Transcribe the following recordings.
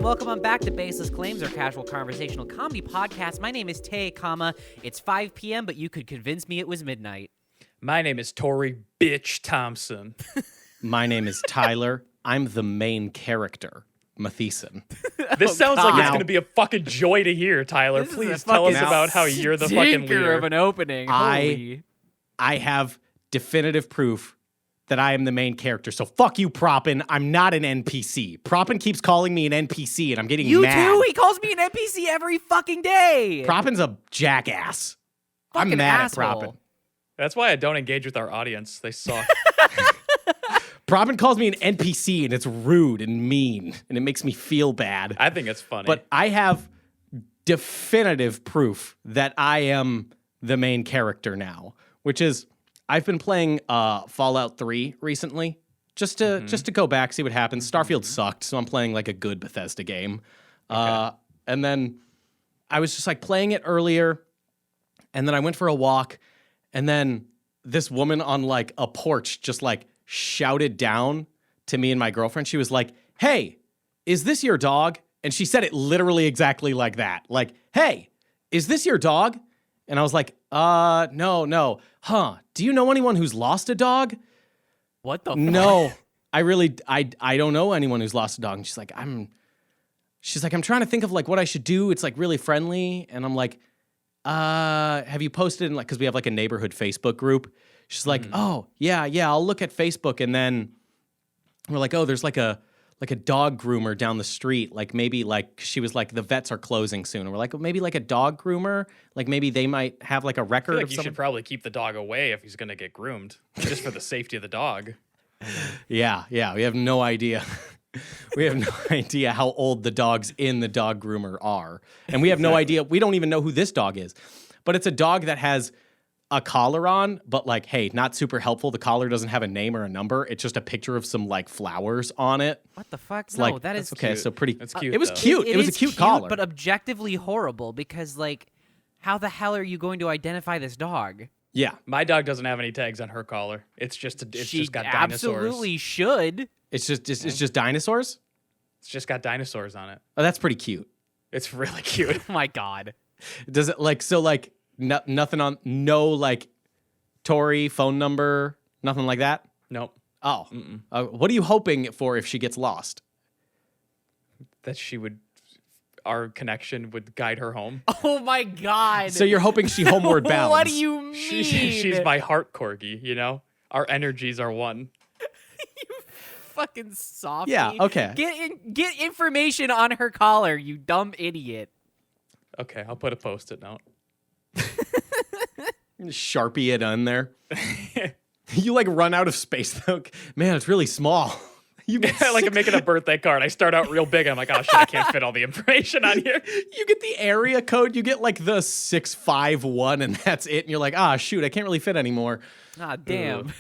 and welcome on back to Baseless Claims, our casual conversational comedy podcast. My name is Tay, it's 5 p.m., but you could convince me it was midnight. My name is Tori Bitch Thompson. My name is Tyler. I'm the main character, Matheson. This sounds like it's Now- going to be a fucking joy to hear, Tyler. This is Please a tell us fucking about how you're the fucking stinker leader. of an opening. Holy. I have definitive proof that I am the main character. So fuck you, Proppin. I'm not an NPC. Proppin keeps calling me an NPC, and I'm getting You mad. too? He calls me an NPC every fucking day. Proppin's a jackass. Fucking I'm mad asshole. at Proppin. That's why I don't engage with our audience. They suck. Proppin calls me an NPC, and it's rude and mean, and it makes me feel bad. I think it's funny. But I have definitive proof that I am the main character now, which is I've been playing Fallout 3 recently just to go back, see what happens. Starfield sucked, so I'm playing like a good Bethesda game. And then I was just like playing it earlier, and then I went for a walk, and then this woman on like a porch just like shouted down to me and my girlfriend. She was like, "Hey, is this your dog?" And she said it literally exactly like that. Like, "Hey, is this your dog?" And I was like, no. Huh, do you know anyone who's lost a dog? What the fuck? No, I don't know anyone who's lost a dog. And she's like, I'm trying to think of like what I should do. It's like really friendly. And I'm like, have you posted in like, cause we have like a neighborhood Facebook group. She's like, oh yeah, I'll look at Facebook. And then we're like, oh, there's like a dog groomer down the street. Like maybe like she was like, the vets are closing soon. And we're like, well, maybe like a dog groomer. Like maybe they might have like a I record feel like of you something. should probably keep the dog away if he's going to get groomed, just for the safety of the dog. Yeah. We have no idea. We have no idea how old the dogs in the dog groomer are. And we have no idea. We don't even know who this dog is. But it's a dog that has a collar on, but like, hey, not super helpful. The collar doesn't have a name or a number. It's just a picture of some like flowers on it. What the fuck? It's No, like, that is okay. cute. So pretty. That's cute, It was though. cute. It was a is cute collar. but objectively horrible because like, how the hell are you going to identify this dog? Yeah. My dog doesn't have any tags on her collar. It's just She just got dinosaurs. absolutely should. It's just dinosaurs. It's just got dinosaurs on it. Oh, that's pretty cute. It's really cute. Oh my god. Does it like so like nothing on no like Tori phone number, nothing like that? Nope. Oh, what are you hoping for if she gets lost? That our connection would guide her home. Oh my god. So you're hoping she homeward bounds. What do you mean? She's my heart corgi, you know? Our energies are one. Fucking softy. Yeah, okay. Get information on her collar, you dumb idiot. Okay, I'll put a post-it note. Sharpie it on there. You like run out of space though. Man, it's really small. You get Like I'm making a birthday card. I start out real big. I'm like, oh shit, I can't fit all the information on here. you get the area code. You get like the 651, and that's it. And you're like, shoot, I can't really fit anymore. Ah, damn.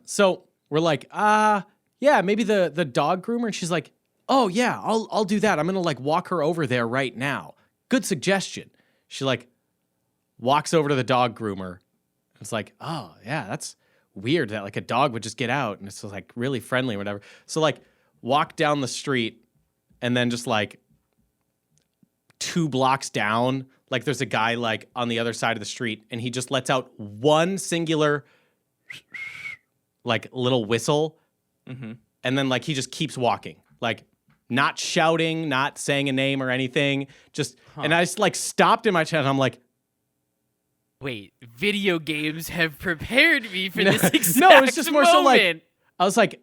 So we're like, yeah, maybe the dog groomer. And she's like, oh yeah, I'll do that. I'm gonna like walk her over there right now. Good suggestion. She like walks over to the dog groomer. It's like, oh yeah, that's weird that like a dog would just get out and it's just like really friendly or whatever. So like walk down the street and then just like 2 blocks down, like there's a guy like on the other side of the street and he just lets out one singular like little whistle. And then like he just keeps walking, like not shouting, not saying a name or anything. Just, and I just like stopped in my chat and I'm like, Wait, video games have prepared me for this exact no, it's just more moment. so like, I was like,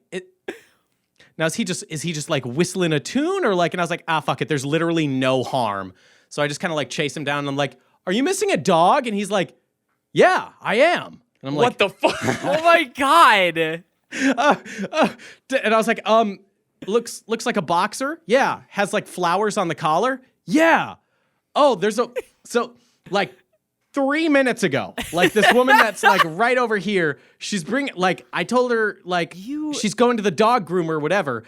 now is he just like whistling a tune or like, and I was like, fuck it. There's literally no harm. So I just kind of like chase him down and I'm like, are you missing a dog? And he's like, yeah, I am. And I'm What like, the fuck? Oh my god. and I was like, looks like a boxer. Yeah. Has like flowers on the collar. Yeah. Oh, so like 3 minutes ago, like this woman that's like right over here, she's bringing, like, I told her, like, she's going to the dog groomer or whatever.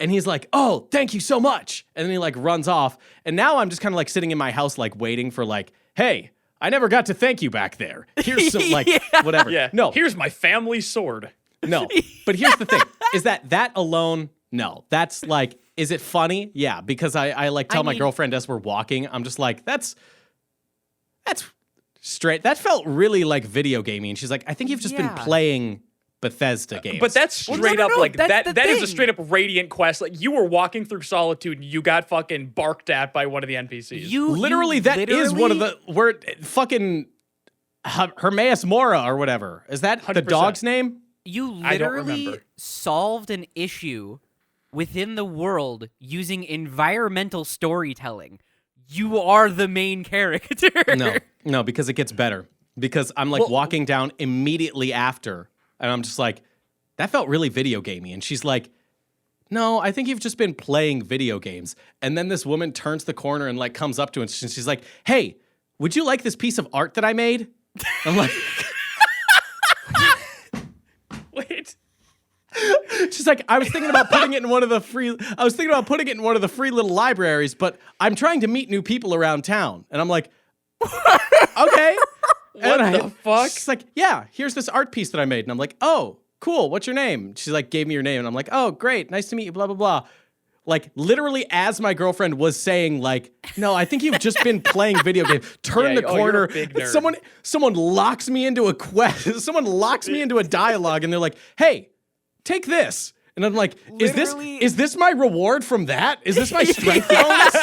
And he's like, oh, thank you so much. And then he like runs off. And now I'm just kind of like sitting in my house, like waiting for like, hey, I never got to thank you back there. Here's some like, whatever. Yeah. No, Here's my family sword. no. But here's the thing is that alone, No, that's like, is it funny? Yeah, because I like tell my mean- girlfriend as we're walking, I'm just like, that's straight. That felt really like video gaming. And she's like, I think you've just been Yeah. playing Bethesda games. But that's straight no, up no, like that's that. the That is a thing. straight up Radiant quest. Like you were walking through Solitude and you got fucking barked at by one of the NPCs. literally that is one of the fucking Hermaeus Mora or whatever. Is that the 100%. dog's name? You I don't literally remember. solved an issue within the world using environmental storytelling. You are the main character. No, because it gets better. Because I'm like walking down immediately after, and I'm just like, that felt really video gamey. And she's like, no, I think you've just been playing video games. And then this woman turns the corner and like comes up to us, and she's like, hey, would you like this piece of art that I made? I'm like, Wait. she's like, I was thinking about putting it in one of the free little libraries, but I'm trying to meet new people around town. And I'm like, okay. What the fuck? She's like, yeah, here's this art piece that I made. And I'm like, oh, cool. What's your name? She's like, gave me your name. And I'm like, oh, great. Nice to meet you, blah, blah, blah. Like, literally, as my girlfriend was saying, like, no, I think you've just been playing video games. Turn Yeah, the oh, you're corner. a big nerd. Someone locks me into a quest. Someone locks me into a dialogue, and they're like, hey, take this. And I'm like, Literally- is this my reward from that? Is this my strength bonus?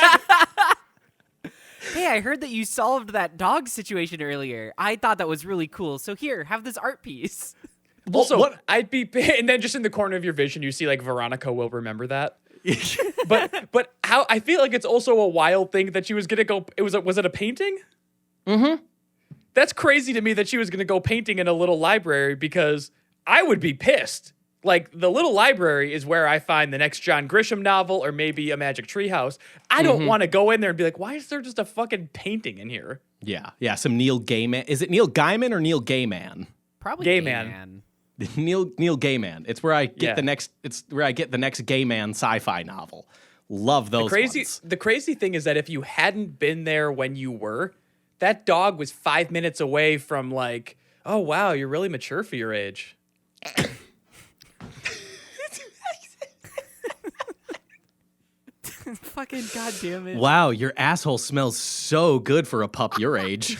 Hey, I heard that you solved that dog situation earlier. I thought that was really cool. So here, have this art piece. Also, what- I'd be, and then just in the corner of your vision, you see like Veronica will remember that. but how I feel like it's also a wild thing that she was gonna go. Was it a painting? Mm-hmm. That's crazy to me that she was gonna go painting in a little library because I would be pissed. Like the little library is where I find the next John Grisham novel or maybe a Magic Treehouse. I don't want to go in there and be like, why is there just a fucking painting in here? Yeah, some Neil Gaiman. Is it Neil Gaiman or Neil Gaiman? Probably Gay gay man. man. Neil Gaiman. It's where I get Yeah. the next. It's where I get the next gay man sci-fi novel. Love those. ones. The crazy thing is that if you hadn't been there when you were, that dog was 5 minutes away from like, oh wow, you're really mature for your age. Fucking goddamn it. Wow, your asshole smells so good for a pup your age.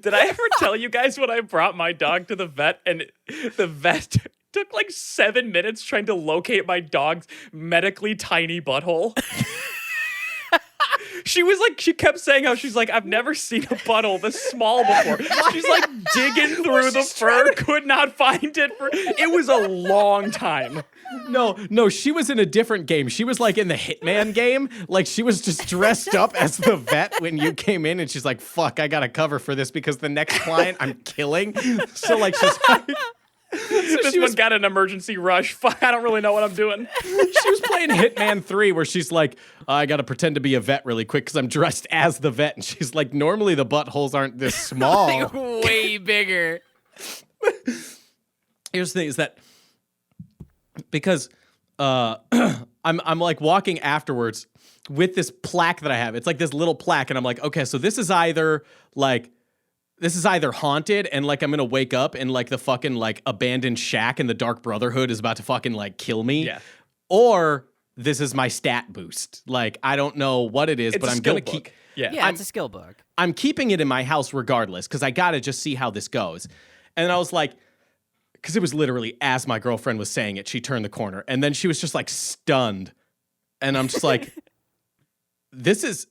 Did I ever tell you guys when I brought my dog to the vet and the vet took like 7 minutes trying to locate my dog's medically tiny butthole? She kept saying how she's like, I've never seen a butthole this small before. She's like digging through the fur, could not find it. It was a long time. No, she was in a different game. She was like in the Hitman game. Like she was just dressed up as the vet when you came in, and she's like, fuck, I got a cover for this because the next client I'm killing. So like she's like, This one got an emergency rush. Fuck, I don't really know what I'm doing. she was playing Hitman 3 where she's like, I gotta pretend to be a vet really quick because I'm dressed as the vet. And she's like, normally the buttholes aren't this small. Like, way bigger. Here's the thing is that because I'm like walking afterwards with this plaque that I have. It's like this little plaque, and I'm like, okay, so this is either haunted and like I'm gonna wake up in like the fucking like abandoned shack and the Dark Brotherhood is about to fucking like kill me. Yeah. Or this is my stat boost. Like I don't know what it is, It's but a I'm skill gonna book. keep Yeah, it's a skill book. I'm keeping it in my house regardless because I gotta just see how this goes. And I was like, because it was literally as my girlfriend was saying it, she turned the corner and then she was just like stunned. And I'm just like, this is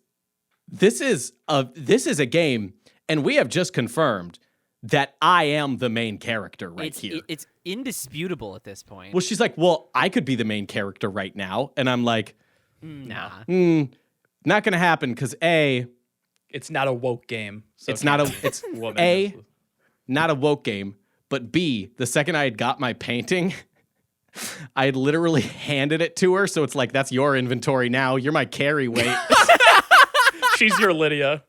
a game, and we have just confirmed that I am the main character right here. It's indisputable at this point. Well, she's like, well, I could be the main character right now. And I'm like, Nah. not gonna happen because It's not a woke game. So it's not a woke game, but B, the second I had got my painting, I had literally handed it to her. So it's like, that's your inventory now. You're my carry weight. She's your Lydia.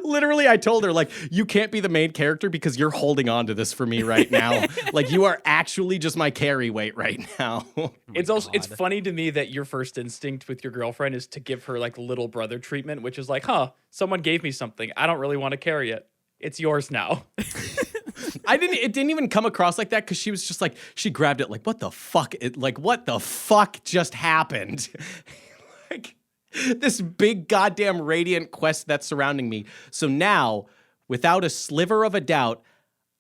Literally, I told her, like, you can't be the main character because you're holding on to this for me right now. Like, you are actually just my carry weight right now. It's funny to me that your first instinct with your girlfriend is to give her like little brother treatment, which is like, someone gave me something. I don't really want to carry it. It's yours now. It didn't even come across like that because she was just like, she grabbed it like, what the fuck? What the fuck just happened? Like, this big goddamn radiant quest that's surrounding me. So now, without a sliver of a doubt,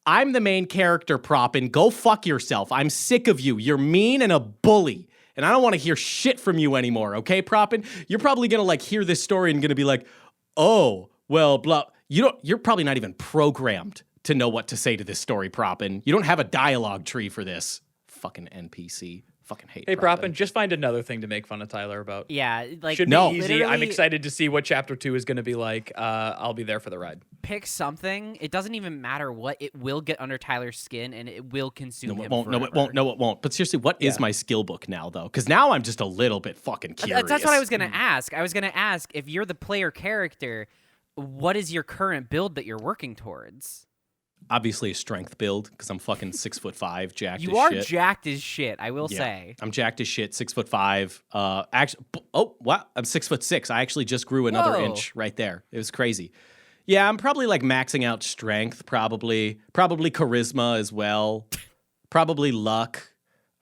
I'm the main character, Proppin. Go fuck yourself. I'm sick of you. You're mean and a bully. And I don't want to hear shit from you anymore, okay, Proppin? You're probably gonna like hear this story and gonna be like, oh, well, blah. You're probably not even programmed to know what to say to this story, Proppin. You don't have a dialogue tree for this. Fucking NPC. Fucking hate Hey, Proppin. Proppin, just find another thing to make fun of Tyler about. Yeah, like Should No. be easy. I'm literally excited to see what chapter 2 is going to be like. I'll be there for the ride. pick something. It doesn't even matter what. It will get under Tyler's skin and it will consume No, him it won't. No, it forever. won't. No, it won't. But seriously, what is my skill book now, though? Because now I'm just a little bit fucking curious. That's what I was gonna ask. I was gonna ask if you're the player character, what is your current build that you're working towards? Obviously a strength build because I'm fucking 6'5", jacked You as are shit. jacked as shit. I will Yeah, say. I'm jacked as shit. 6'5". Actually, oh, what? I'm 6'6". I actually just grew another Whoa. inch right there. It was crazy. Yeah, I'm probably like maxing out strength. Probably charisma as well. Probably luck.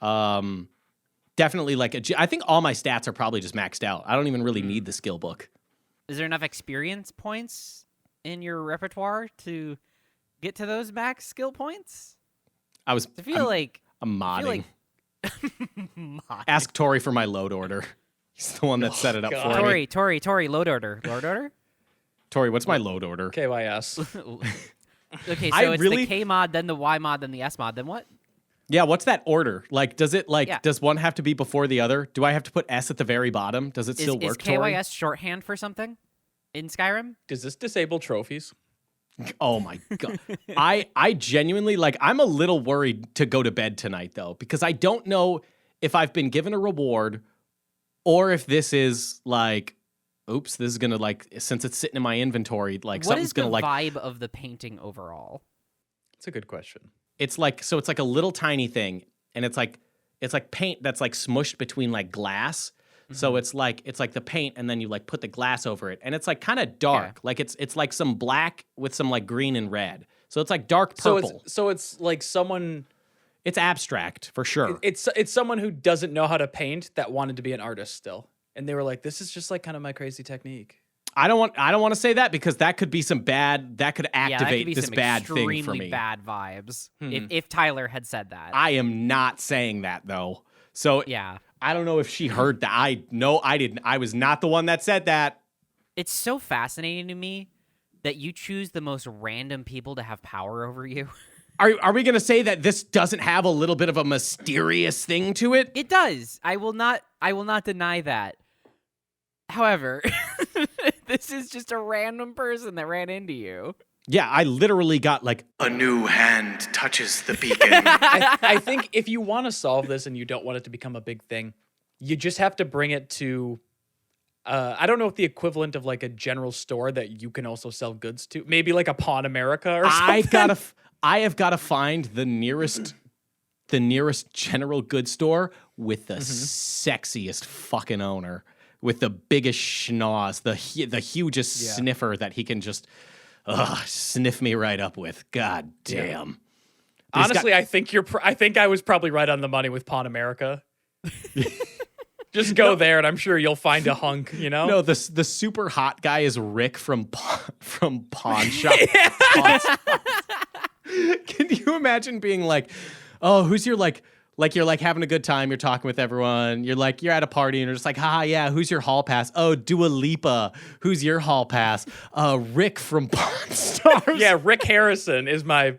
Definitely like I think all my stats are probably just maxed out. I don't even really need the skill book. Is there enough experience points in your repertoire to get to those max skill points? I feel like I'm modding. Mod. Ask Tori for my load order. He's the one that set it up God. for me. Tori, load order. Load order? Tori, what's my load order? KYS. Okay, so I it's really- the K mod, then the Y mod, then the S mod, then what? Yeah, what's that order? Like, does it Yeah. does one have to be before the other? Do I have to put S at the very bottom? Does it still Is work, Tori? KYS shorthand for something in Skyrim? Does this disable trophies? Oh my god. I genuinely I'm a little worried to go to bed tonight though, because I don't know if I've been given a reward or if this is like, oops, this is gonna since it's sitting in my inventory, What something's is the gonna vibe of the painting overall? It's a good question. it's like a little tiny thing, and it's like paint that's like smushed between like glass. So it's like the paint, and then you like put the glass over it, and it's like kind of dark. Okay. Like it's like some black with some like green and red. So it's like dark purple. So it's like someone. It's abstract for sure. It's someone who doesn't know how to paint that wanted to be an artist still, and they were like, "This is just like kind of my crazy technique." I don't want to say that because that could be some bad. That could Yeah, that could activate be this some bad thing for extremely me. bad vibes. If Tyler had said that. I am not saying that though. So Yeah. I don't know if she heard that. I didn't. I was not the one that said that. It's so fascinating to me that you choose the most random people to have power over you. Are we going to say that this doesn't have a little bit of a mysterious thing to it? It does. I will not deny that. However, this is just a random person that ran into you. Yeah, I literally got like a new hand touches the beacon. I think if you want to solve this and you don't want it to become a big thing, you just have to bring it to. I don't know if the equivalent of like a general store that you can also sell goods to, maybe like a Pawn America or something. I have got to find the nearest general goods store with the sexiest fucking owner, with the biggest schnoz, the hugest sniffer that he can just sniff me right up with. God damn. But Honestly, I think I was probably right on the money with Pawn America. Just go there, and I'm sure you'll find a hunk. You know. No, the super hot guy is Rick from Pawn Shop. Can you imagine being like, oh, who's your like you're like having a good time, you're talking with everyone, you're at a party and you're just like, haha, yeah, who's your hall pass? Oh, Dua Lipa. Who's your hall pass? Rick from Pawn Stars. Yeah, Rick Harrison is my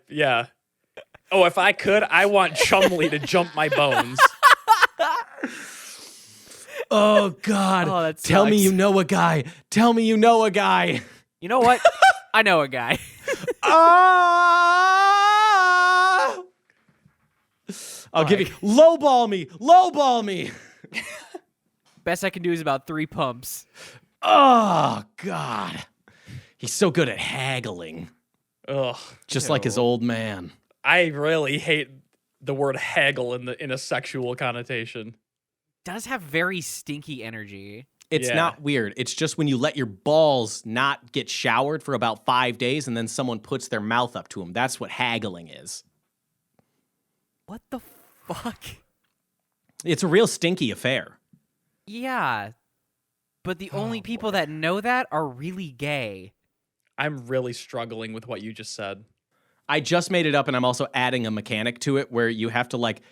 Oh, if I could, I want Chumley to jump my bones. Oh God. Oh, that Tell me sucks. you know a guy. Tell me you know a guy. You know what? I know a guy. Ah! I'll give you lowball me. Best I can do is about 3 pumps. Oh God. He's so good at haggling. Ugh. Just like his old man. I really hate the word haggle in a sexual connotation. Does have very stinky energy. It's not weird. It's just when you let your balls not get showered for about 5 days and then someone puts their mouth up to them. That's what haggling is. What the fuck? It's a real stinky affair. Yeah. But the only people that know that are really gay. I'm really struggling with what you just said. I just made it up, and I'm also adding a mechanic to it where you have to like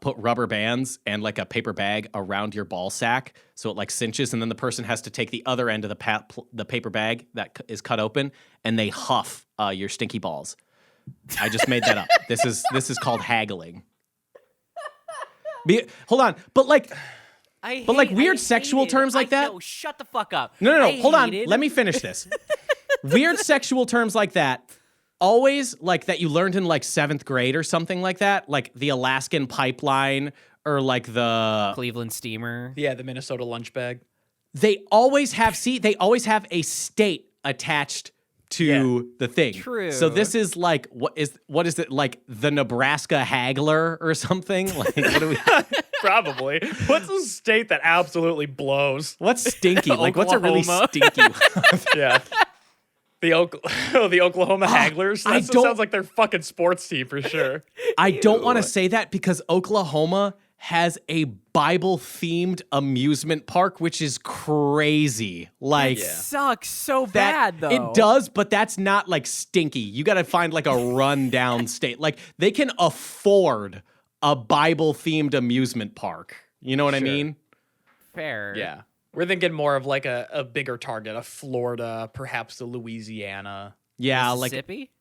put rubber bands and like a paper bag around your ball sack so it like cinches, and then the person has to take the other end of the paper bag that is cut open, and they huff your stinky balls. I just made that up. This is called haggling. Hold on, but like weird sexual terms like that. No, shut the fuck up. No. Hold on. Let me finish this. Weird sexual terms like that, always like that you learned in like 7th grade or something like that, like the Alaskan pipeline or like the Cleveland steamer. Yeah, the Minnesota lunch bag. They always have a state attached to the thing. True. So this is like what is it like the Nebraska Haggler or something? Like what do we Probably. What's a state that absolutely blows? What's stinky? Like what's a really stinky one? Yeah. The Oklahoma Hagglers? That sounds like their fucking sports team for sure. I don't want to say that because Oklahoma has a Bible-themed amusement park, which is crazy. Like, Sucks so bad, though. It does, but that's not like stinky. You got to find like a rundown state. Like they can afford a Bible-themed amusement park. You know what I mean? Fair. Yeah. We're thinking more of like a bigger target, a Florida, perhaps a Louisiana. Yeah, Mississippi?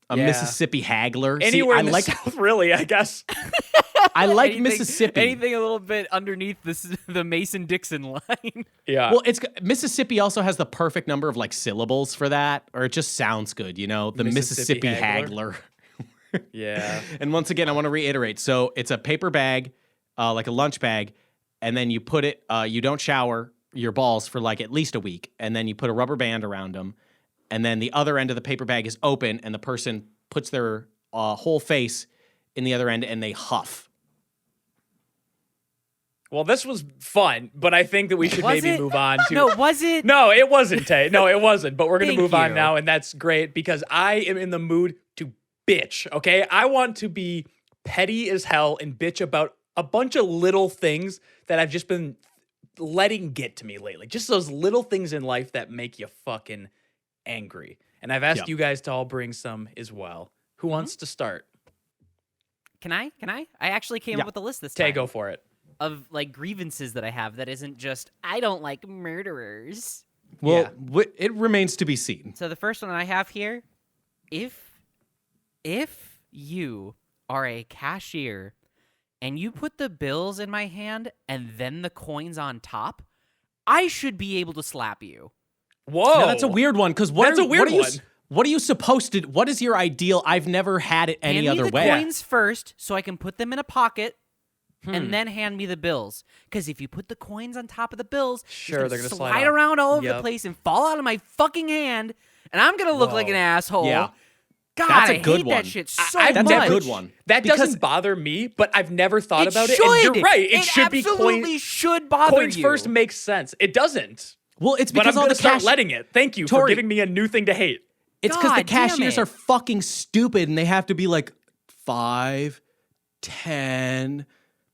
like a Mississippi Haggler. Anywhere in the South, really, I guess. I like Mississippi. Anything a little bit underneath the Mason-Dixon line. Yeah. Well, Mississippi also has the perfect number of like syllables for that, or it just sounds good, you know? The Mississippi Haggler. Yeah. And once again, I want to reiterate. So it's a paper bag, like a lunch bag, and then you put it, you don't shower your balls for like at least a week, and then you put a rubber band around them, and then the other end of the paper bag is open, and the person puts their whole face in the other end, and they huff. Well, this was fun, but I think that we should maybe move on to... No, was it? No, it wasn't, Tay. No, it wasn't. But we're going to move on you. now, and that's great because I am in the mood to bitch, okay? I want to be petty as hell and bitch about a bunch of little things that I've just been letting get to me lately. Just those little things in life that make you fucking angry. And I've asked you guys to all bring some as well. Who wants to start? Can I? I actually came up with a list this time. Tay, go for it. Of like grievances that I have that isn't just, I don't like murderers. Well, it remains to be seen. So the first one I have here, if you are a cashier and you put the bills in my hand and then the coins on top, I should be able to slap you. Whoa. Now, that's a weird one, because what are you supposed to, what is your ideal? I've never had it any other way. Hand me the coins first so I can put them in a pocket and then hand me the bills. Because if you put the coins on top of the bills, sure, they're going to slide around all over the place and fall out of my fucking hand, and I'm going to look like an asshole. Yeah. God, That's a I good hate one. that shit so That's much. a good one. That Because- doesn't bother me, but I've never thought about it. should. And you're right. It should be absolutely should bother coins you. first makes sense. It doesn't. Well, it's But I'm because all going the to start cash. letting it. Thank you for Tori. giving me a new thing to hate. It's because the God damn cashiers it. are fucking stupid and they have to be like 5, 10.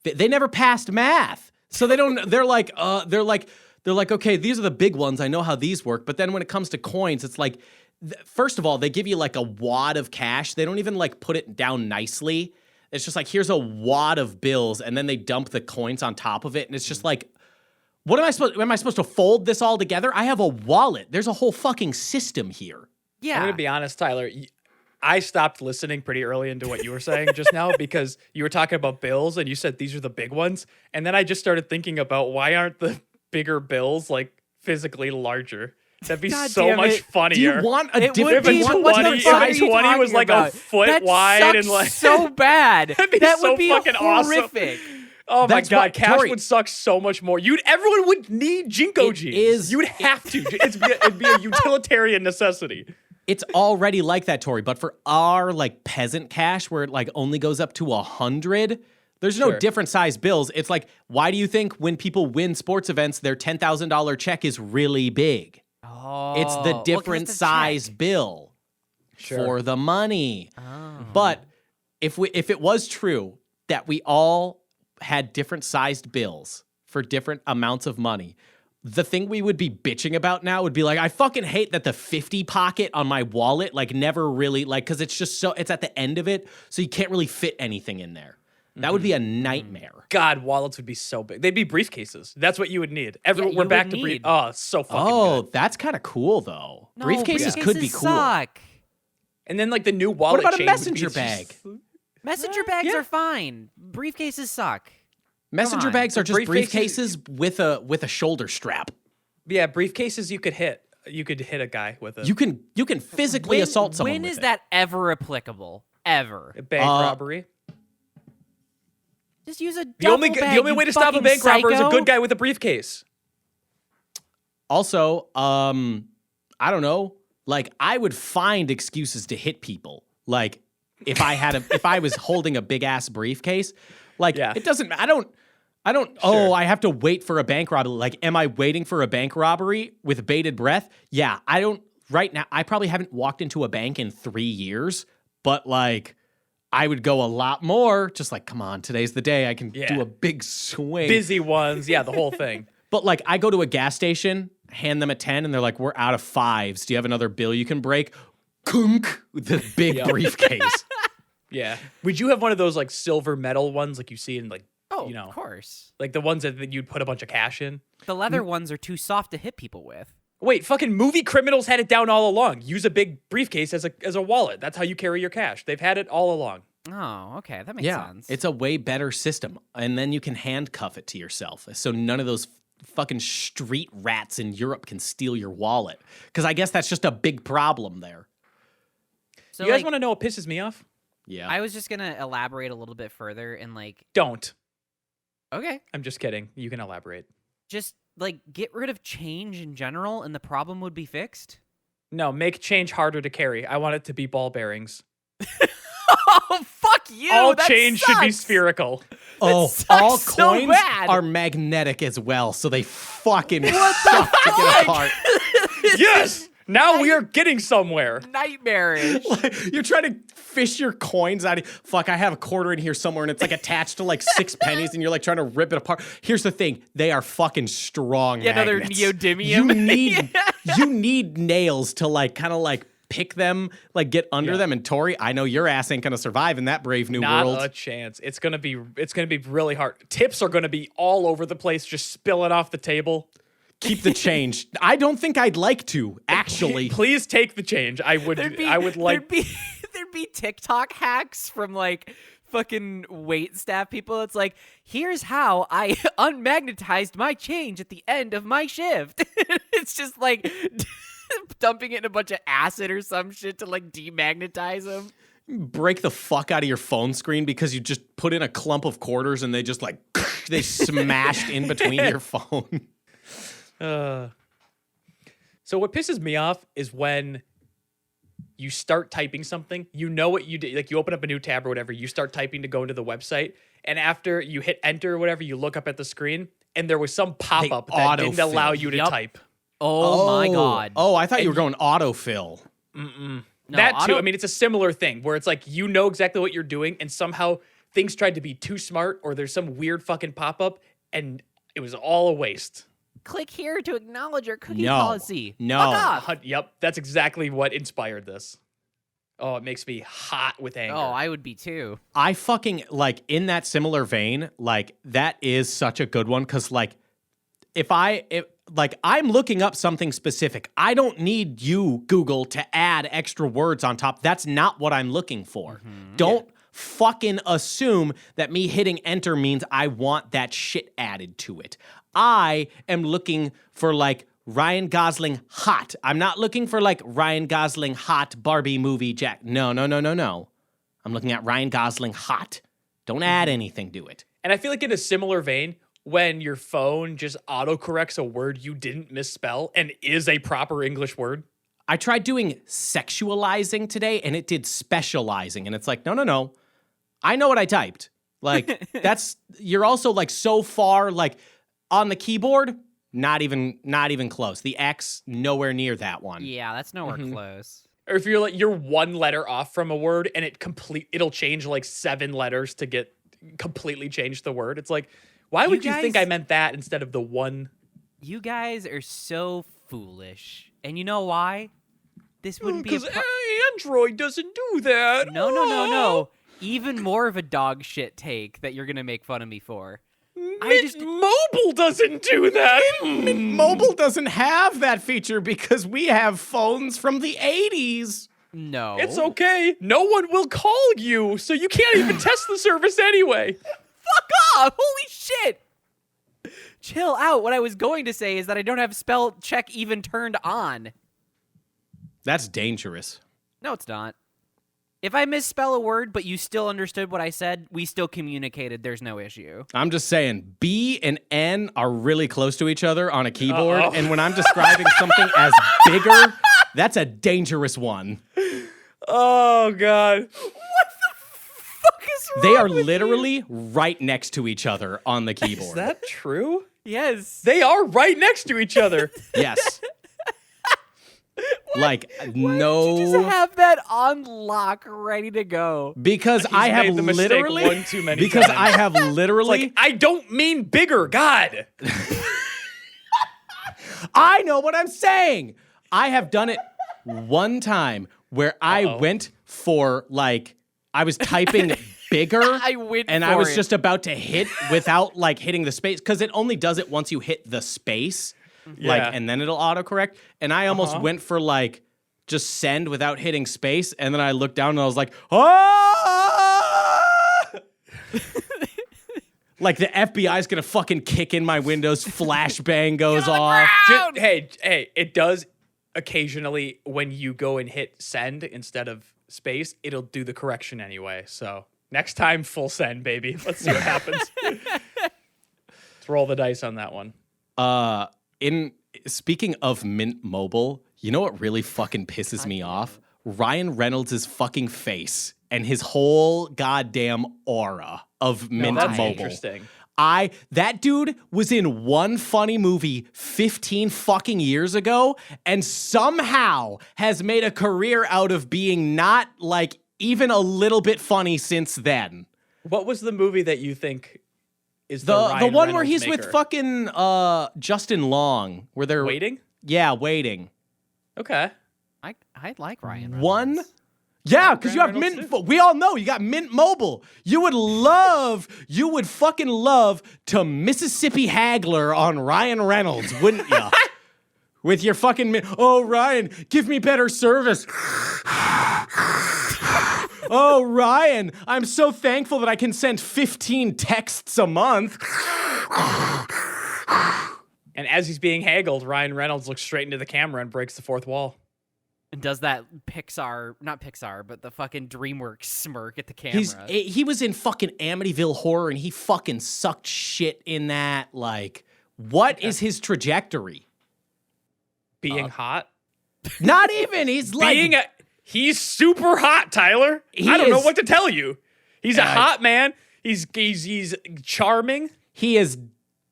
They never passed math, so they don't. They're like, okay, these are the big ones. I know how these work. But then when it comes to coins, it's like, first of all, they give you like a wad of cash. They don't even like put it down nicely. It's just like, here's a wad of bills, and then they dump the coins on top of it, and it's just like, what am I supposed to fold this all together? I have a wallet. There's a whole fucking system here. Yeah. I'm going to be honest, Tyler. I stopped listening pretty early into what you were saying just now because you were talking about bills and you said these are the big ones. And then I just started thinking about why aren't the bigger bills like physically larger? That'd be God so damn much it. funnier. Do you want a It would different be, If but it's what the 20 fuck are if you 20 was talking like about? a foot That wide sucks and like so bad. That'd be that so would be fucking awesome. horrific. Oh my That's god, what- cash Tori- would suck so much more. Everyone would need Jinko It jeans. is- You would have to. It'd be a utilitarian necessity. It's already like that, Tori. But for our like peasant cash, where it like only goes up to 100, There's no Sure. different size bills. It's like, why do you think when people win sports events, their $10,000 check is really big? Oh, It's the different size bill for the money. Oh. But if it was true that we all had different sized bills for different amounts of money, the thing we would be bitching about now would be like, I fucking hate that the 50 pocket on my wallet, like never really like, cause it's just so, it's at the end of it. So you can't really fit anything in there. That would be a nightmare. God, wallets would be so big. They'd be briefcases. That's what you would need. Yeah, We're you back would to brief. need. Oh, it's so fucking Oh, good. that's kind of cool though. No, Briefcases could be cool. Suck. And then like the new wallet. What about a chain would be messenger just- bag? Messenger bags yeah. are fine. Briefcases suck. Messenger on. bags are just Briefcases- briefcases with a shoulder strap. Yeah, briefcases you could hit. You could hit a guy with a You can physically assault someone. When with is it. that ever applicable? Ever? bank robbery. Just use a The only way to stop a bank robber is a good guy with a briefcase. Also, I don't know. Like, I would find excuses to hit people. Like, if I was holding a big ass briefcase, like Yeah. it doesn't. I don't. Oh, I have to wait for a bank robbery. Like, am I waiting for a bank robbery with bated breath? Yeah, I don't. Right now, I probably haven't walked into a bank in 3 years, but like, I would go a lot more. Just like, come on, today's the day. I can do a big swing. Busy ones. Yeah, the whole thing. But like, I go to a gas station, hand them a 10, and they're like, we're out of 5s. Do you have another bill you can break? Kunk, with the big briefcase. Yeah. Would you have one of those like silver metal ones like you see in like, Oh, you know, of course. like the ones that you'd put a bunch of cash in? The leather ones are too soft to hit people with. Wait, fucking movie criminals had it down all along. Use a big briefcase as a wallet. That's how you carry your cash. They've had it all along. Oh, okay, that makes sense. It's a way better system. And then you can handcuff it to yourself. So none of those fucking street rats in Europe can steal your wallet. Because I guess that's just a big problem there. So You guys like, want to know what pisses me off? Yeah. I was just gonna elaborate a little bit further and like, Don't. okay, I'm just kidding. You can elaborate. just like get rid of change in general, and the problem would be fixed. No, make change harder to carry. I want it to be ball bearings. Oh, fuck you! All that change should be sucks. spherical. Oh, sucks all so coins bad. are magnetic as well, so they fucking suck to get apart. Yes! Now we are getting somewhere. Nightmarish. You're trying to fish your coins out of. Fuck, I have a quarter in here somewhere, and it's like attached to like 6 pennies, and you're like trying to rip it apart. Here's the thing: they are fucking strong. Yeah, no, they're magnets. neodymium. You need you need nails to like kind of like pick them, like get under them. And Tori, I know your ass ain't gonna survive in that brave new Not world. a chance. It's gonna be really hard. Tips are gonna be all over the place, just spilling off the table. Keep the change. I don't think I'd like to actually. Please take the change. I would like there'd be TikTok hacks from like fucking wait staff people. It's like, here's how I unmagnetized my change at the end of my shift. It's just like dumping it in a bunch of acid or some shit to like demagnetize them. Break the fuck out of your phone screen because you just put in a clump of quarters and they just like they smashed in between your phone. So what pisses me off is when you start typing something, you know what you did, like you open up a new tab or whatever, you start typing to go into the website, and after you hit enter or whatever, you look up at the screen, and there was some pop-up that didn't autofill. allow you to Yup. type. Oh, my god. Oh, I thought you were going autofill. No, That too. auto- I mean, it's a similar thing where it's like you know exactly what you're doing, and somehow things tried to be too smart, or there's some weird fucking pop-up, and it was all a waste. click here to acknowledge your cookie No. policy. No. Fuck off. Yep, that's exactly what inspired this. Oh, it makes me hot with anger. Oh, I would be too. I fucking like in that similar vein, like that is such a good one because like if like I'm looking up something specific, I don't need you, Google, to add extra words on top. That's not what I'm looking for. Don't fucking assume that me hitting enter means I want that shit added to it. I am looking for like Ryan Gosling hot. I'm not looking for like Ryan Gosling hot Barbie movie Jack. No. I'm looking at Ryan Gosling hot. Don't add anything to it. And I feel like in a similar vein, when your phone just autocorrects a word you didn't misspell and is a proper English word. I tried doing sexualizing today and it did specializing. And it's like, no. I know what I typed. Like you're also like so far like on the keyboard, not even close. The X, nowhere near that one. Yeah, that's nowhere close. Or if you're one letter off from a word and it'll change like 7 letters to get completely change the word. It's like, why would you think I meant that instead of the one? You guys are so foolish. And you know why? This wouldn't be because Android doesn't do that. No. Even more of a dog shit take that you're gonna make fun of me for. Mobile doesn't do that. Mobile doesn't have that feature because we have phones from the 80s. No. It's okay. No one will call you, so you can't even test the service anyway. Fuck off! Holy shit! Chill out. What I was going to say is that I don't have spell check even turned on. That's dangerous. No, it's not. If I misspell a word, but you still understood what I said, we still communicated. There's no issue. I'm just saying, B and N are really close to each other on a keyboard, and when I'm describing something as bigger, that's a dangerous one. Oh, God. What the fuck is wrong They are with literally right next to each other on the keyboard. Is that true? Yes. They are right next to each other. Yes. Like, Why no. did you just have that on lock, ready to go? Because I have made the mistake literally. one too many because times. I have literally. Like, I don't mean bigger, God. I know what I'm saying. I have done it one time where I went for like I was typing bigger and I was just about to hit without like hitting the space because it only does it once you hit the space. Like, and then it'll autocorrect. And I almost went for like just send without hitting space. And then I looked down and I was like, ah! Like the FBI's gonna fucking kick in my windows, flashbang goes off. Hey, it does occasionally when you go and hit send instead of space, it'll do the correction anyway. So next time, full send, baby. Let's see what happens. Let's roll the dice on that one. In speaking of Mint Mobile, you know what really fucking pisses me off? Ryan Reynolds' fucking face and his whole goddamn aura of Mint That's Mobile. interesting. That dude was in one funny movie 15 fucking years ago and somehow has made a career out of being not like even a little bit funny since then. What was the movie that you think is The Ryan one where Reynolds he's with maker? fucking Justin Long, where they're Waiting? Yeah, Waiting. Okay. I like Ryan Reynolds. One? Yeah, because you have Reynolds Mint. We all know you got Mint Mobile. You would fucking love to Mississippi Haggler on Ryan Reynolds, wouldn't you? With your fucking oh Ryan, give me better service. Oh Ryan, I'm so thankful that I can send 15 texts a month. And as he's being haggled, Ryan Reynolds looks straight into the camera and breaks the fourth wall. And does that not Pixar, but the fucking DreamWorks smirk at the camera. He was in fucking Amityville Horror and he fucking sucked shit in that. Like, what is his trajectory? Being hot? Not even. He's like he's super hot, Tyler. I don't know what to tell you. He's a hot man. He's charming. He is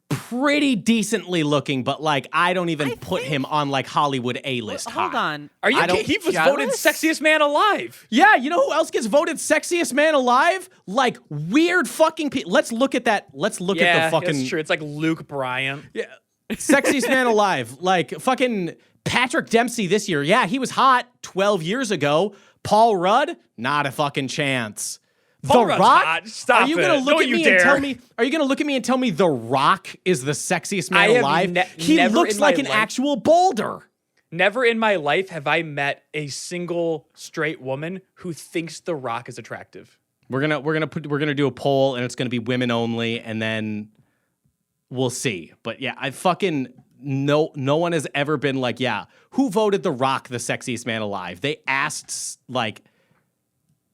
pretty decently looking, but like I don't even put him on like Hollywood A-list. Hold on. Are you? He was voted sexiest man alive. Yeah, you know who else gets voted sexiest man alive? Like weird fucking people. Let's look at that. Let's look at the fucking. That's true. It's like Luke Bryan. Yeah, sexiest man alive. Like fucking Patrick Dempsey this year. Yeah, he was hot 12 years ago. Paul Rudd, not a fucking chance. Paul The Rudd's Rock? hot. Stop Are you gonna it. look Don't at you me dare. and tell me? Are you gonna look at me and tell me The Rock is the sexiest man alive? He never looks in my like an life- actual boulder. Never in my life have I met a single straight woman who thinks The Rock is attractive. We're gonna do a poll and it's gonna be women only, and then we'll see. But yeah, I fucking no one has ever been like, yeah, who voted The Rock the sexiest man alive? They asked like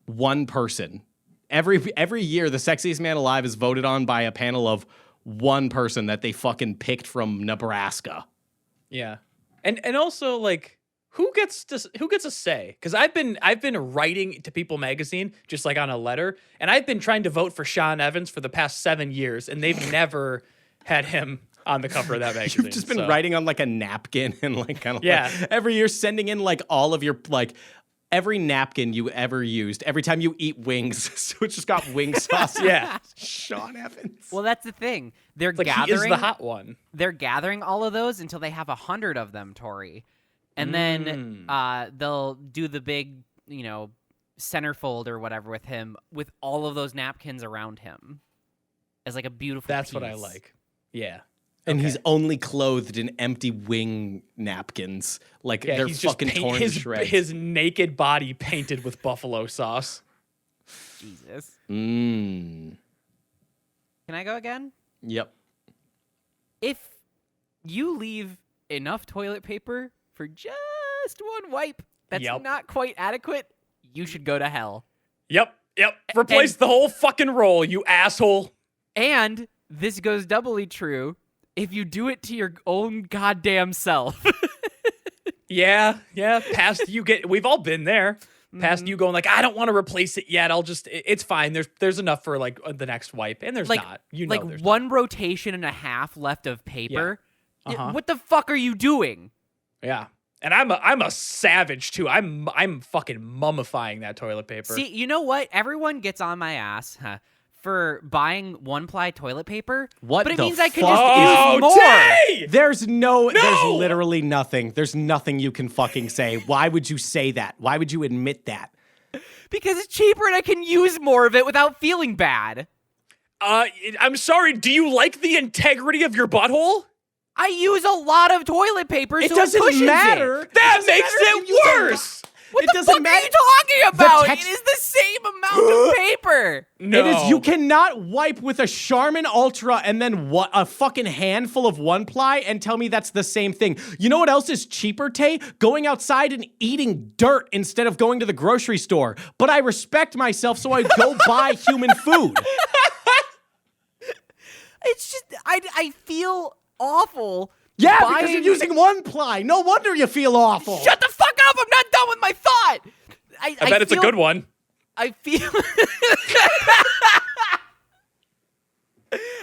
one person. Every year, the sexiest man alive is voted on by a panel of one person that they fucking picked from Nebraska. Yeah. And also, like, who gets a say? Because I've been writing to People Magazine just like on a letter, and I've been trying to vote for Sean Evans for the past 7 years, and they've never had him on the cover of that magazine. You've just been writing on like a napkin and like kind of Yeah. like every year sending in like all of your like every napkin you ever used every time you eat wings. So it's just got wing sauce. Yeah. Sean Evans. Well, that's the thing. They're Like he is the hot one. They're gathering all of those until they have 100 of them, Tori. And then they'll do the big, centerfold or whatever with him with all of those napkins around him as like a beautiful That's piece. what I like. Yeah. And Okay. he's only clothed in empty wing napkins. Like Yeah, they're he's just fucking torn to his shreds. naked body painted with buffalo sauce. Jesus. Mmm. Can I go again? Yep. If you leave enough toilet paper for just one wipe that's Yep. not quite adequate, you should go to hell. Yep. Replace the whole fucking roll, you asshole. And this goes doubly true if you do it to your own goddamn self. Yeah. Past we've all been there. Past you going like, I don't want to replace it yet. It's fine. There's enough for like the next wipe, and there's like, not. like There's one rotation and a half left of paper. Yeah. Uh-huh. What the fuck are you doing? Yeah. And I'm a savage too. I'm fucking mummifying that toilet paper. See, you know what? Everyone gets on my ass for buying one-ply toilet paper. What but it the means I could fuck? just use more. Tay! There's literally nothing. There's nothing you can fucking say. Why would you say that? Why would you admit that? Because it's cheaper and I can use more of it without feeling bad. I'm sorry. Do you like the integrity of your butthole? I use a lot of toilet paper, It so doesn't it cushions matter. It. That doesn't makes matter if it you use a worse. What It the doesn't fuck matter. are you talking about? text- It is the same amount of paper. No. It is. You cannot wipe with a Charmin Ultra and then a fucking handful of one ply and tell me that's the same thing. You know what else is cheaper, Tay? Going outside and eating dirt instead of going to the grocery store. But I respect myself, so I go buy human food. It's just I feel awful. Yeah, because buying- you're using one ply. No wonder you feel awful. Shut the fuck up! I'm not done with my thought. I bet it's a feel- good one. I feel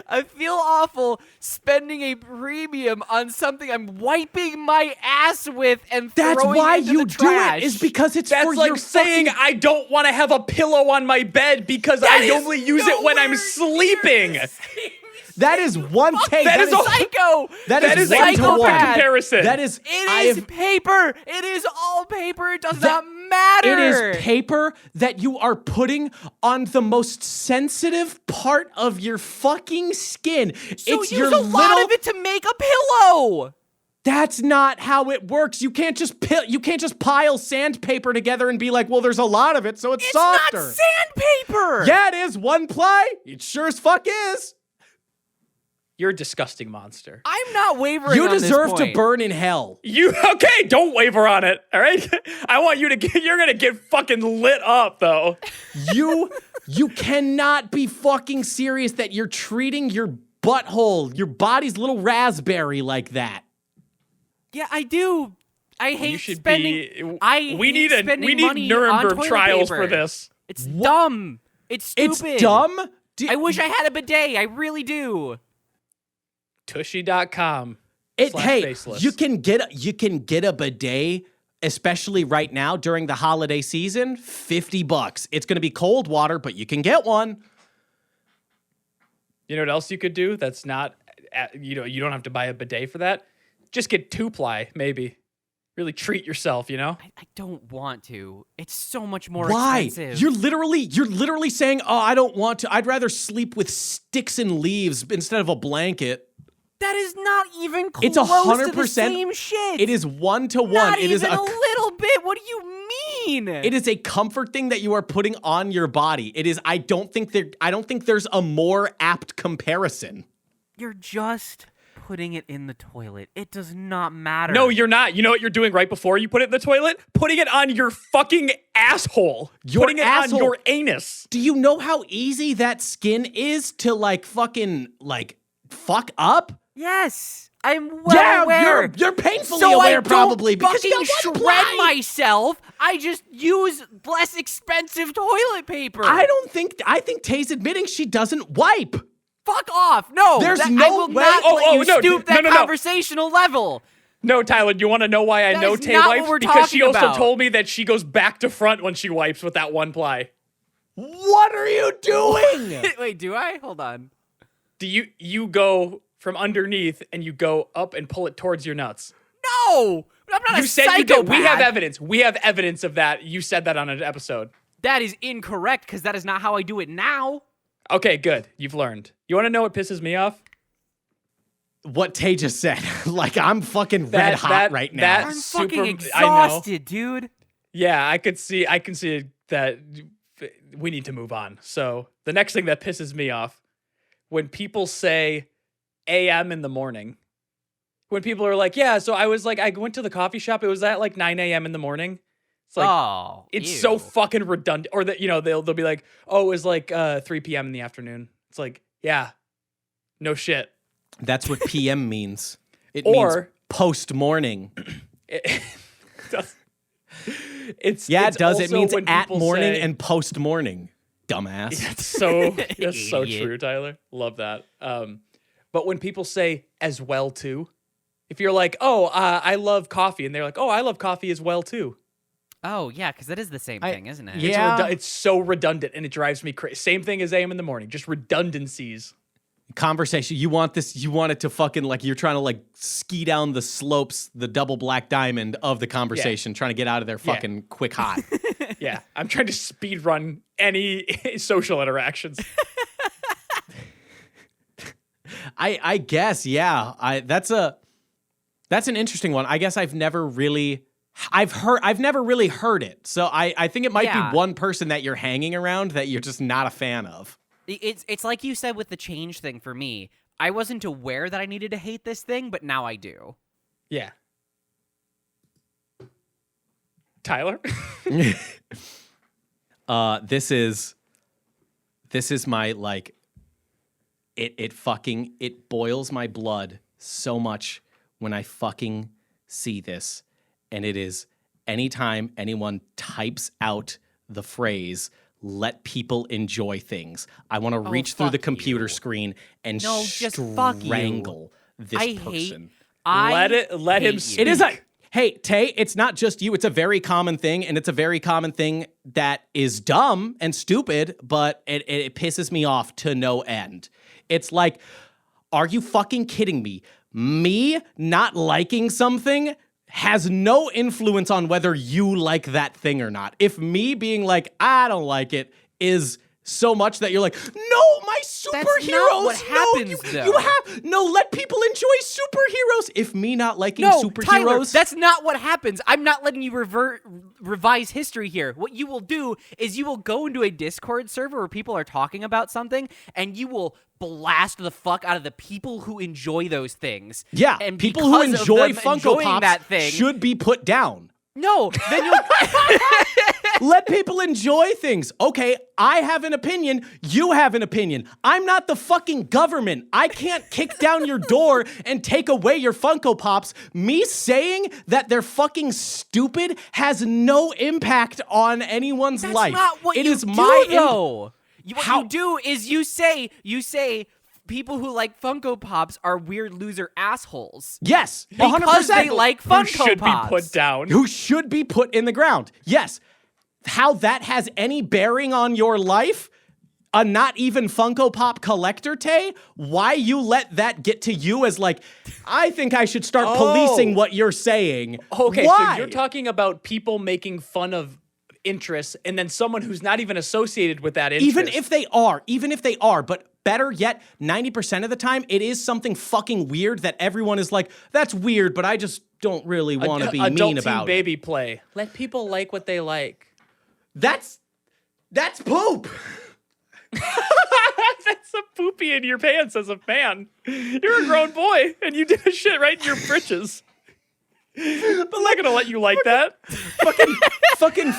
I feel awful spending a premium on something I'm wiping my ass with and That's throwing why into you the do trash. it, is because it's That's for like your saying fucking... I don't want to have a pillow on my bed because That I is only use it when I'm nowhere sleeping. near the same That is one Tay. That is a- psycho. That is a one to perfect one. comparison. That is... It is paper. It is all paper. It does not matter. It is paper that you are putting on the most sensitive part of your fucking skin. So it's use your a lot little... of it to make a pillow. That's not how it works. You can't just pile sandpaper together and be like, well, there's a lot of it, so it's softer. Not sandpaper. Yeah, it is one ply. It sure as fuck is. You're a disgusting monster. I'm not wavering. You on this deserve to point. burn in hell. Okay? Don't waver on it. All right. I want you to get. You're gonna get fucking lit up though. You cannot be fucking serious that you're treating your butthole, your body's little raspberry like that. Yeah, I do. I hate You should spending. be. We need Nuremberg trials for this. It's dumb. It's stupid. It's dumb. I wish I had a bidet. I really do. Tushy.com. Hey, /Baseless. you can get a bidet, especially right now during the holiday season. $50. It's gonna be cold water, but you can get one. You know what else you could do? That's not. You don't have to buy a bidet for that. Just get 2-ply, maybe. Really treat yourself, you know? I don't want to. It's so much more Why? expensive. You're literally saying, "Oh, I don't want to. I'd rather sleep with sticks and leaves instead of a blanket." That is not even close It's to the 100%. same shit. It is 1-to-1. Not It even is a little bit. What do you mean? It is a comfort thing that you are putting on your body. It is. I don't think there's a more apt comparison. You're just putting it in the toilet. It does not matter. No, you're not. You know what you're doing right before you put it in the toilet? Putting it on your fucking asshole. Putting it on your anus. Do you know how easy that skin is to fuck up? Yes, I'm well aware. You're painfully so aware I probably don't because you fucking got one shred ply. myself. I just use less expensive toilet paper. I think Tay's admitting she doesn't wipe. Fuck off. No, There's I no will way- not let you no, stoop no, that no, no. conversational level. No, Tyler, you want to know why I That know is Tay not what wipes? we're Because she talking also about. told me that she goes back to front when she wipes with that one ply. What are you doing? Wait, do I? Hold on. Do you go from underneath and you go up and pull it towards your nuts? No, I'm not You a said psychopath. you did. We have evidence. We have evidence of that. You said that on an episode. That is incorrect because that is not how I do it now. Okay, good. You've learned. You want to know what pisses me off? What Tay just said. Like, I'm fucking red hot right now. that- I'm super- fucking I know. exhausted, dude. Yeah, I can see that we need to move on. So the next thing that pisses me off, when people say AM in the morning, when people are like, yeah, so I went to the coffee shop. It was at like 9 a.m. in the morning. It's like, Oh, it's ew. so fucking redundant. Or that, they'll be like, oh, it was like 3 p.m. in the afternoon. It's like, yeah, no shit. That's what PM means. It Or- means post-morning. It's Yeah, it does. It also means when at people morning say- and post-morning. Dumbass. That's so Idiot. true, Tyler. Love that. But when people say as well too, if you're like, oh, I love coffee, and they're like, oh, I love coffee as well too. Oh, yeah, because that is the same thing, isn't it? Yeah. It's so redundant, and it drives me crazy. Same thing as AM in the morning, just redundancies. Conversation. You want it to fucking, like, you're trying to, like, ski down the slopes, the double black diamond of the conversation, trying to get out of there fucking quick hot. Yeah, I'm trying to speed run any social interactions. I guess, yeah. That's an interesting one. I guess I've never really heard it. So I think it might Yeah. be one person that you're hanging around that you're just not a fan of. It's like you said with the change thing for me. I wasn't aware that I needed to hate this thing, but now I do. Yeah. Tyler? This is my, like, it boils my blood so much when I fucking see this. And it is anytime anyone types out the phrase, let people enjoy things, I want to reach through the fuck computer you. screen and No, just fuck you. strangle this I person. Let him hate speak. you. It is hey, Tay, it's not just you. It's a very common thing, and it's a very common thing that is dumb and stupid, but it pisses me off to no end. It's like, are you fucking kidding me? Me not liking something has no influence on whether you like that thing or not. If me being like, I don't like it, is so much that you're like, no, my superheroes. not what happens, you though. have no. Let people enjoy superheroes. If me not liking No, superheroes, Tyler, that's not what happens. I'm not letting you revise history here. What you will do is you will go into a Discord server where people are talking about something, and you will blast the fuck out of the people who enjoy those things. yeah, and people who because of enjoy them Funko enjoying Pops that thing, should be put down. no, then you'll. Let people enjoy things. Okay, I have an opinion. You have an opinion. I'm not the fucking government. I can't kick down your door and take away your Funko Pops. Me saying that they're fucking stupid has no impact on anyone's That's life. not what It you is do, my though. What How- you do is you say people who like Funko Pops are weird loser assholes. Yes, Because 100%. they like Who Funko should Pops. be put down. Who should be put in the ground. Yes. How that has any bearing on your life? A not even Funko Pop collector, Tay? Why you let that get to you as like, I think I should start policing what you're saying. Okay, Why? so you're talking about people making fun of interests and then someone who's not even associated with that interest. Even if they are, but better yet, 90% of the time, it is something fucking weird that everyone is like, that's weird, but I just don't really want to be adult mean teen about it. baby play. Let people like what they like. That's poop. That's a poopy in your pants as a man. You're a grown boy and you did a shit right in your britches. I'm not gonna let you like that. Fucking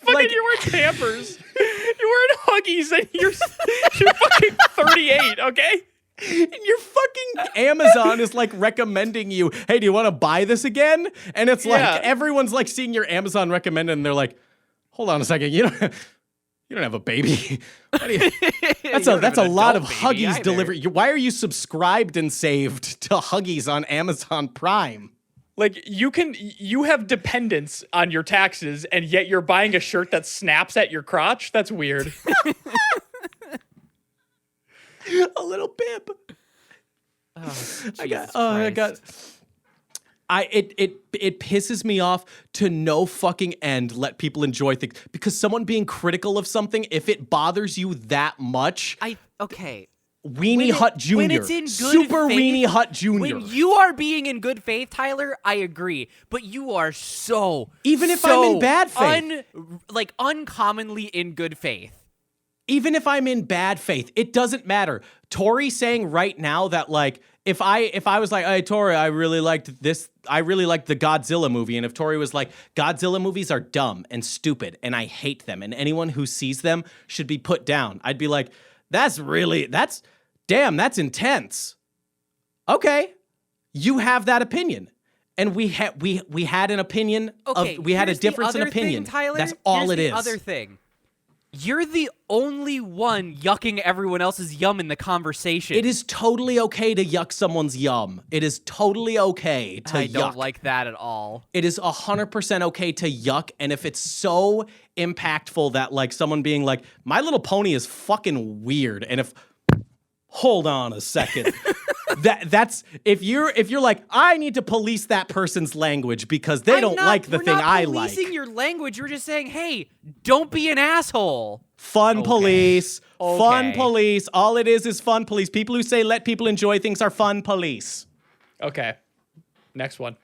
like, You're wearing Pampers. You're wearing Huggies and you're fucking 38, okay? And your fucking Amazon is like recommending you, hey, do you want to buy this again? And it's like everyone's like seeing your Amazon recommended and they're like, hold on a second, you don't have a baby. That's a lot of Huggies delivery. Why are you subscribed and saved to Huggies on Amazon Prime? Like you have dependents on your taxes and yet you're buying a shirt that snaps at your crotch? That's weird. A little bib. It pisses me off to no fucking end. Let people enjoy things because someone being critical of something, if it bothers you that much, Weenie Hut Jr. When it's in good Super faith, Weenie Hut Jr. When you are being in good faith, Tyler, I agree. But you are even if I'm in bad faith, uncommonly in good faith. Even if I'm in bad faith, it doesn't matter. Tori saying right now that like if I was like, hey Tori, I really liked the Godzilla movie, and if Tori was like, Godzilla movies are dumb and stupid and I hate them, and anyone who sees them should be put down, I'd be like, that's intense. Okay, you have that opinion. And we had an opinion we had a difference in opinion. Tyler, that's all it is. Other thing. You're the only one yucking everyone else's yum in the conversation. It is totally okay to yuck someone's yum. It is totally okay to yuck. I don't like that at all. It is 100% okay to yuck, and if it's so impactful that like someone being like, My Little Pony is fucking weird, and if hold on a second. That's if you're like, I need to police that person's language because they don't like the thing I like. We're not policing your language. We're just saying, hey, don't be an asshole. Fun police. Fun police. All it is fun police. People who say let people enjoy things are fun police. Okay. Next one.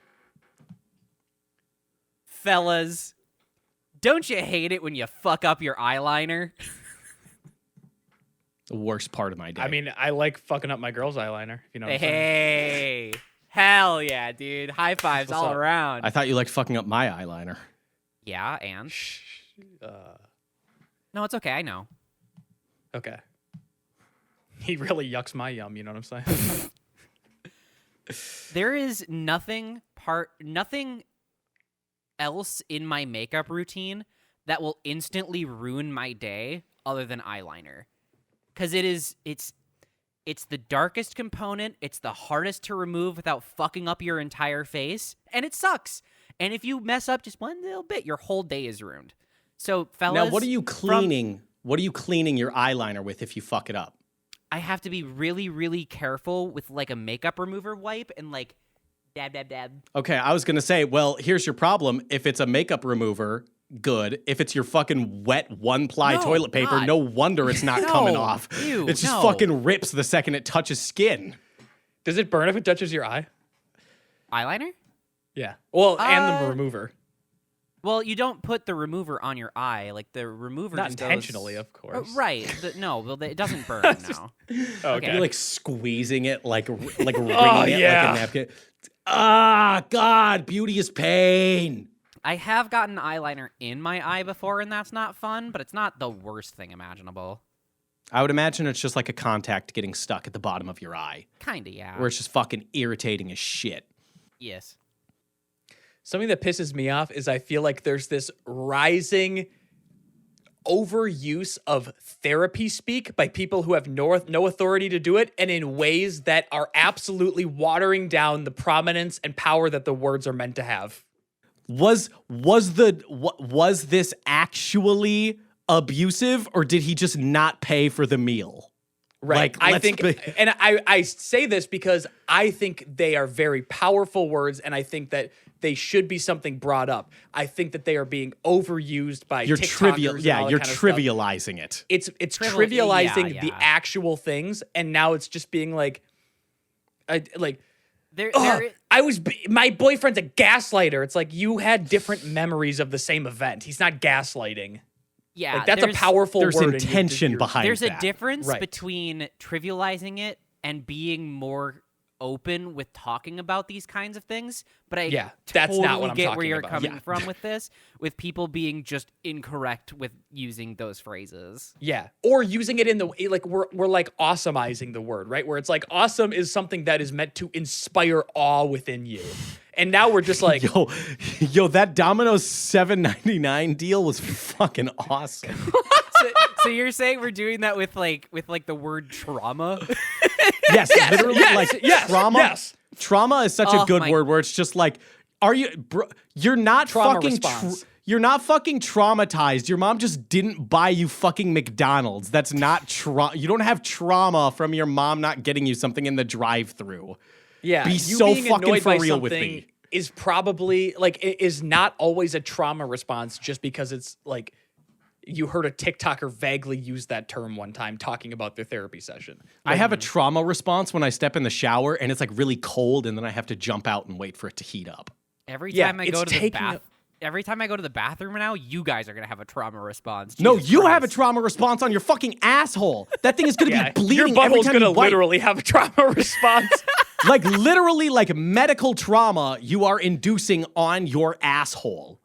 Fellas, don't you hate it when you fuck up your eyeliner? The worst part of my day. I mean, I like fucking up my girl's eyeliner, if you know what I'm saying. Hey, hell yeah, dude. High fives all around. I thought you liked fucking up my eyeliner. Yeah, and? No, it's okay. I know. Okay. He really yucks my yum, you know what I'm saying? There is nothing else in my makeup routine that will instantly ruin my day other than eyeliner. Because it's the darkest component, it's the hardest to remove without fucking up your entire face, and it sucks. And if you mess up just one little bit, your whole day is ruined. So, fellas... Now, what are you cleaning? What are you cleaning your eyeliner with if you fuck it up? I have to be really, really careful with, like, a makeup remover wipe and, like, dab, dab, dab. Okay, I was going to say, well, here's your problem. If it's a makeup remover... good. If it's your fucking wet one-ply toilet paper, no wonder it's not coming off. Ew, it just fucking rips the second it touches skin. Does it burn if it touches your eye? Eyeliner? Yeah. Well, and the remover. Well, you don't put the remover on your eye. Like, the remover not just intentionally, goes... of course. Right. It doesn't burn now. Okay. You're like squeezing it, like wringing it like a napkin. Ah, God, beauty is pain. I have gotten eyeliner in my eye before, and that's not fun, but it's not the worst thing imaginable. I would imagine it's just like a contact getting stuck at the bottom of your eye. Kinda, yeah. Where it's just fucking irritating as shit. Yes. Something that pisses me off is I feel like there's this rising overuse of therapy speak by people who have no authority to do it, and in ways that are absolutely watering down the prominence and power that the words are meant to have. Was this actually abusive, or did he just not pay for the meal? Right. And I say this because I think they are very powerful words, and I think that they should be something brought up. I think that they are being overused by you're TikTokers. You're trivializing it. It's trivializing the actual things, and now it's just being like, my boyfriend's a gaslighter. It's like you had different memories of the same event. He's not gaslighting. Yeah, like, that's a powerful word. There's intention behind There's that. a difference between trivializing it and being more open with talking about these kinds of things, but I Yeah, that's not what I'm get where talking you're about. coming Yeah. from with this, with people being just incorrect with using those phrases. Yeah, or using it in the like we're like awesomizing the word, right? Where it's like awesome is something that is meant to inspire awe within you, and now we're just like, Yo, that Domino's $7.99 deal was fucking awesome. So you're saying we're doing that with like the word trauma? Yes, literally, like trauma. Yes. Trauma is such a Oh good my- word where it's just like, you're not Trauma fucking response. you're not fucking traumatized. Your mom just didn't buy you fucking McDonald's. That's not you don't have trauma from your mom not getting you something in the drive-thru. Yeah, Be you so being fucking annoyed for by real with something me. is probably like it is not always a trauma response just because it's like you heard a TikToker vaguely use that term one time talking about their therapy session. I have a trauma response when I step in the shower and it's like really cold and then I have to jump out and wait for it to heat up. Every Yeah, time I it's go to the taking bath, every time I go to the bathroom now, you guys are gonna have a trauma response. No, Jesus you have a Christ. trauma response on your fucking asshole. That thing is gonna Yeah, be your bleeding every butthole's time gonna you wipe. literally have a trauma response. Like literally like medical trauma you are inducing on your asshole.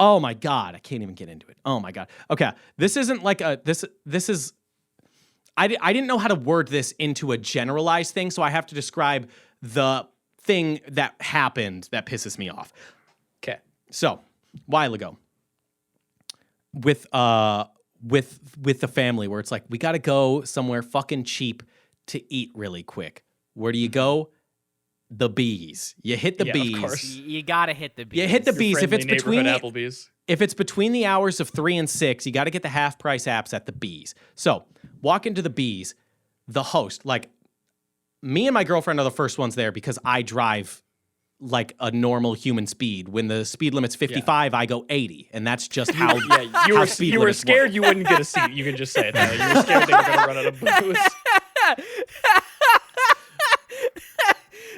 Oh my God, I can't even get into it. Oh my God. Okay, this isn't like this is, I didn't know how to word this into a generalized thing, so I have to describe the thing that happened that pisses me off. Okay. So, while ago, with the family, where it's like we got to go somewhere fucking cheap to eat really quick. Where do you go? The Bees. You hit the Yeah, of Bees. course. You gotta hit the beat. You hit the Your Bees. If friendly it's between neighborhood Applebee's. if it's between the hours of 3 and 6, you got to get the half price apps at the Bees. So walk into the Bees. The host, like me and my girlfriend, are the first ones there because I drive like a normal human speed. When the speed limit's 55, I go 80, and that's just how. Yeah, you how were speed you were limits scared work. you wouldn't get a seat. You can just say it. Though. You were scared they were gonna run out of booze.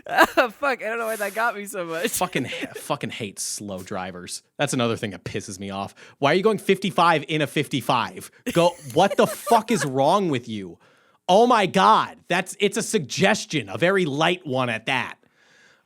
Fuck, I don't know why that got me so much. fucking hate slow drivers. That's another thing that pisses me off. Why are you going 55 in a 55? Go. What the fuck is wrong with you? Oh my God, it's a suggestion, a very light one at that.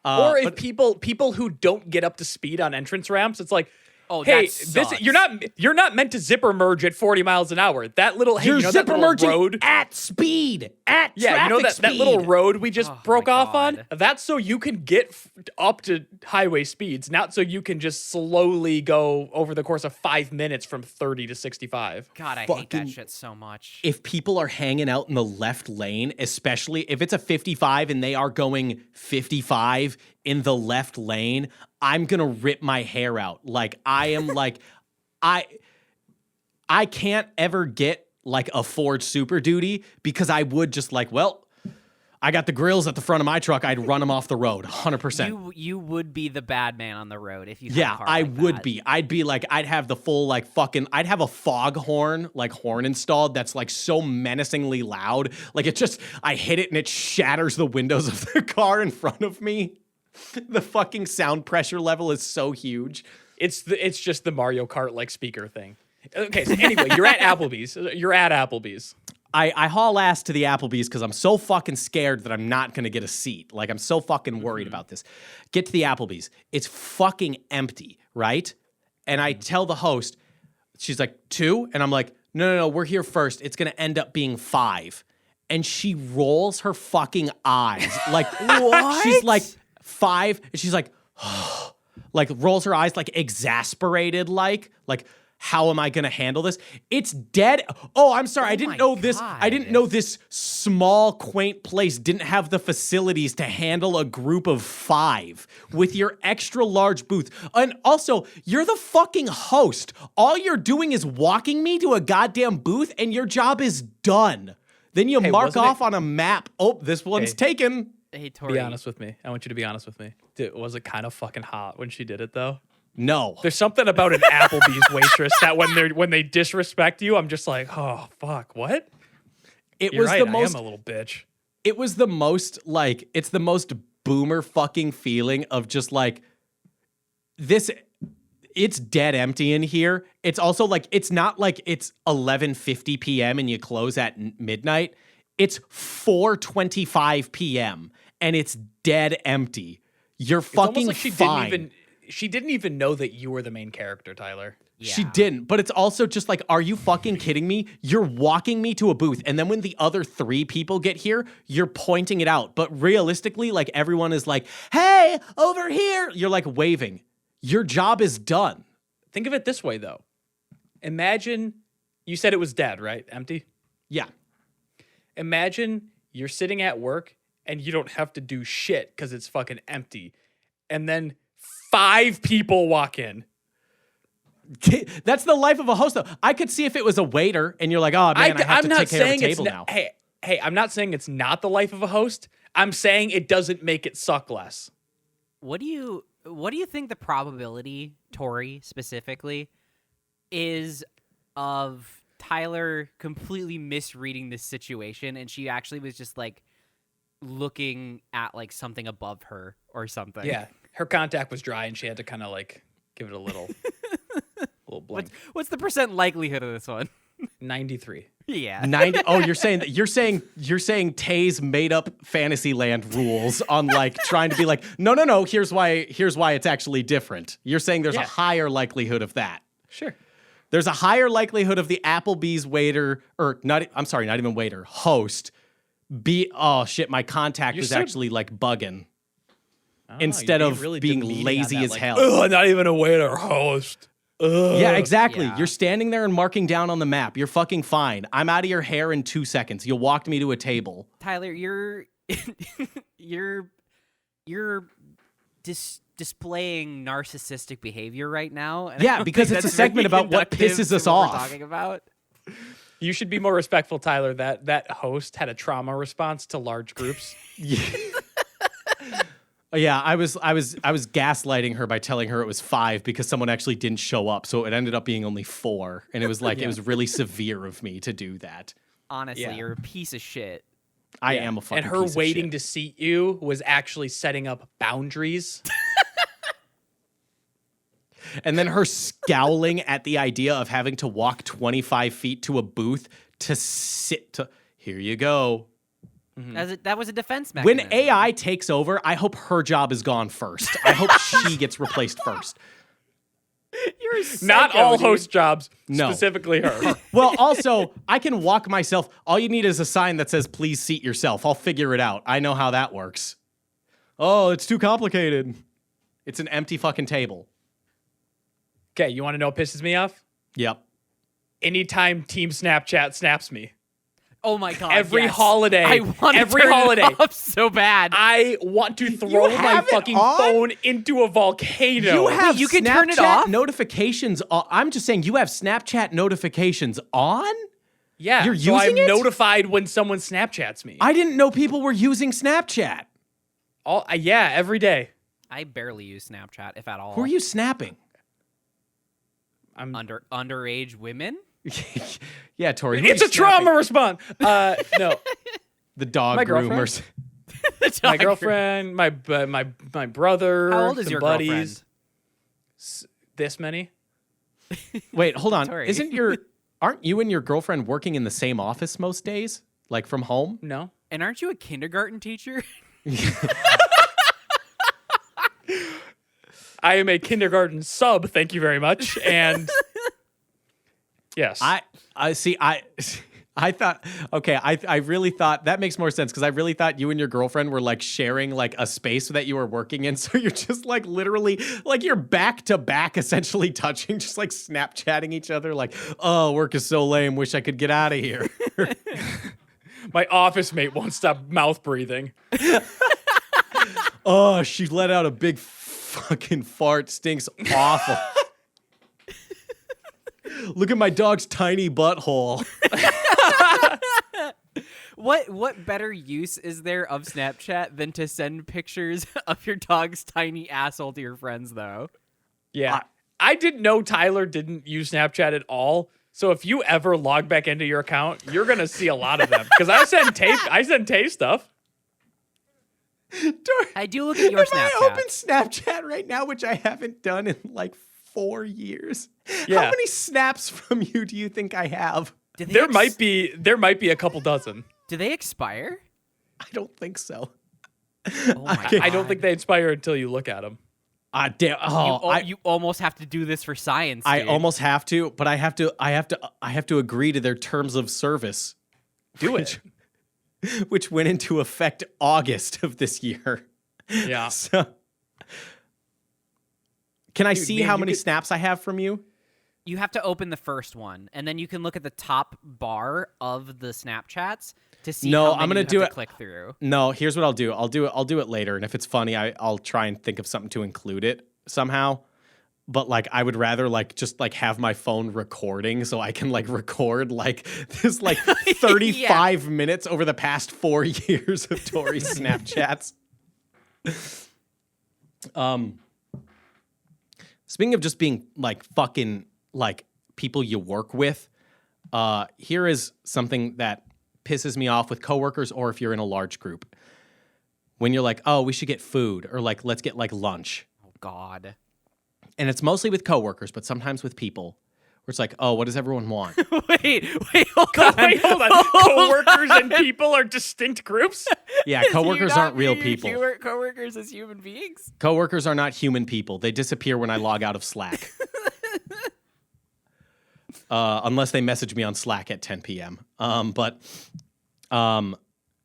Or if people who don't get up to speed on entrance ramps, it's like, Oh, hey, that sucks. you're not meant to zipper merge at 40 miles an hour. That little You're that zipper little merging road. at speed, at Yeah, you know traffic that little speed. road we just Oh broke my off on? God. That's so you can get up to highway speeds, not so you can just slowly go over the course of 5 minutes from 30 to 65. God, I hate fucking- that shit so much. If people are hanging out in the left lane, especially if it's a 55 and they are going 55 in the left lane, I'm gonna rip my hair out. Like I am like, I can't ever get like a Ford Super Duty because I would just like, well, I got the grills at the front of my truck. I'd run them off the road, 100%. You would be the bad man on the road if you had a Yeah, car I like would that. be. I'd be like, I'd have the full like fucking, I'd have a fog horn, like horn installed that's like so menacingly loud. Like it just, I hit it and it shatters the windows of the car in front of me. The fucking sound pressure level is so huge. It's just the Mario Kart like speaker thing. Okay, so anyway, you're at Applebee's. You're at Applebee's. I haul ass to the Applebee's because I'm so fucking scared that I'm not going to get a seat. Like, I'm so fucking worried about this. Get to the Applebee's. It's fucking empty, right? And I tell the host, she's like, 2? And I'm like, no, we're here first. It's going to end up being 5. And she rolls her fucking eyes. Like, What? She's like, 5. And she's like, like rolls her eyes like exasperated, like, how am I going to handle this? It's dead. Oh, I'm sorry. I didn't my know this. God. I didn't know this small, quaint place didn't have the facilities to handle a group of 5 with your extra large booth. And also, you're the fucking host. All you're doing is walking me to a goddamn booth and your job is done. Then you Hey, mark wasn't off it- on a map. Oh, this one's Hey. taken. Hey, Tori. Be honest with me. I want you to be honest with me. Was it kind of fucking hot when she did it though? No. There's something about an Applebee's waitress that when they disrespect you, I'm just like, oh fuck, what? It You're was right, the most I am a little bitch. it was the most like it's the most boomer fucking feeling of just like this. It's dead empty in here. It's also like it's not like it's 11:50 p.m. and you close at midnight. It's 4:25 p.m. and it's dead empty. You're It's almost fucking like fine. she didn't even know that you were the main character, Tyler. She Yeah. didn't, but it's also just like, are you fucking kidding me? You're walking me to a booth, and then when the other 3 people get here, you're pointing it out. But realistically, like everyone is like, hey, over here. You're like waving. Your job is done. Think of it this way, though. Imagine you said it was dead, right? Empty? Yeah. Imagine you're sitting at work and you don't have to do shit because it's fucking empty. And then 5 people walk in. That's the life of a host, though. I could see if it was a waiter and you're like, oh, man, I have to take care of a table now. Hey, I'm not saying it's not the life of a host. I'm saying it doesn't make it suck less. What do you think the probability, Tori specifically, is of Tyler completely misreading this situation and she actually was just like looking at like something above her or something? Yeah. Her contact was dry and she had to kind of like give it a little blink. What's the percent likelihood of this one? 93. Yeah. 90. Oh, you're saying Tay's made up Fantasyland rules on like trying to be like, no. Here's why it's actually different. You're saying there's a higher likelihood of that. Sure. There's a higher likelihood of the Applebee's waiter, or not even waiter, host. Oh shit, my contact is actually like bugging. Instead of really being demeaning on lazy that, as like, hell. Ugh, not even a waiter, host. Ugh. Yeah, exactly. Yeah. You're standing there and marking down on the map. You're fucking fine. I'm out of your hair in 2 seconds. You'll walk me to a table. Tyler, you're displaying narcissistic behavior right now. And I Yeah, don't because think it's a that's segment very about what conductive pisses to us what we're off. talking about. You should be more respectful, Tyler. That host had a trauma response to large groups. Yeah, I was gaslighting her by telling her it was 5 because someone actually didn't show up, so it ended up being only 4, and it was like it was really severe of me to do that. Honestly, Yeah. you're a piece of shit. I am a fucking And her piece of waiting shit. to seat you was actually setting up boundaries. And then her scowling at the idea of having to walk 25 feet to a booth to sit to, here you go. That was a defense When mechanism. AI takes over, I hope her job is gone first. I hope she gets replaced first. You're a psycho, Not all dude. host jobs, No. specifically her. Well, also, I can walk myself. All you need is a sign that says, please seat yourself. I'll figure it out. I know how that works. Oh, it's too complicated. It's an empty fucking table. Okay, you want to know what pisses me off? Yep. Anytime Team Snapchat snaps me. Oh my god! Every yes. holiday, I want every to turn holiday. it off so bad. I want to throw my have it fucking on? phone into a volcano. You have you can Snapchat turn it off? notifications on. I'm just saying you have Snapchat notifications on? Yeah, You're so I'm using it? notified when someone Snapchats me. I didn't know people were using Snapchat. Yeah, every day. I barely use Snapchat, if at all. Who are you snapping? I'm. Underage women? Yeah, Tori. who It's are a you trauma snapping? response. No, The dog My groomers. girlfriend. my girlfriend, my brother. How old is some your buddies. girlfriend? This many? Wait, hold on. Tori. Aren't you and your girlfriend working in the same office most days? Like from home? No. And aren't you a kindergarten teacher? I am a kindergarten sub. Thank you very much. And yes, I see. I thought, okay, I really thought that makes more sense because I really thought you and your girlfriend were like sharing like a space that you were working in. So you're just like literally like you're back to back essentially touching, just like Snapchatting each other like, oh, work is so lame. Wish I could get out of here. my office mate won't stop mouth breathing. Oh, she let out a big fucking fart. Stinks awful. Look at my dog's tiny butthole. What better use is there of Snapchat than to send pictures of your dog's tiny asshole to your friends, though? Yeah. I didn't know Tyler didn't use Snapchat at all. So if you ever log back into your account, you're gonna see a lot of them. Because I send Tay stuff. I do look at your If I Snapchat. open Snapchat right now, which I haven't done in like 4 years, Yeah. how many snaps from you do you think I have? Do they There might be a couple dozen. Do they expire? I don't think so. Oh my Okay. god! I don't think they inspire until you look at them. Damn. Oh, You almost have to do this for science. I dude. almost have to, but I have to agree to their terms of service. Do it. Which went into effect August of this year. Yeah. So, can I Dude, see man, how you many could- snaps I have from you? You have to open the first one, and then you can look at the top bar of the Snapchats to see. No, how many I'm gonna you have do to it- Click through. No, here's what I'll do. I'll do it later, and if it's funny, I'll try and think of something to include it somehow. But like, I would rather like just like have my phone recording so I can like record like this like 35 minutes over the past 4 years of Tori's Snapchats. Speaking of just being like fucking like people you work with, here is something that pisses me off with coworkers or if you're in a large group. When you're like, oh, we should get food or like, let's get like lunch. Oh God. And it's mostly with coworkers, but sometimes with people where it's like, oh, what does everyone want? wait, hold on. Wait, hold on. Coworkers and people are distinct groups? Yeah, Do you coworkers not aren't real view people. your coworkers as human beings? Coworkers are not human people. They disappear when I log out of Slack. Unless they message me on Slack at 10 p.m. But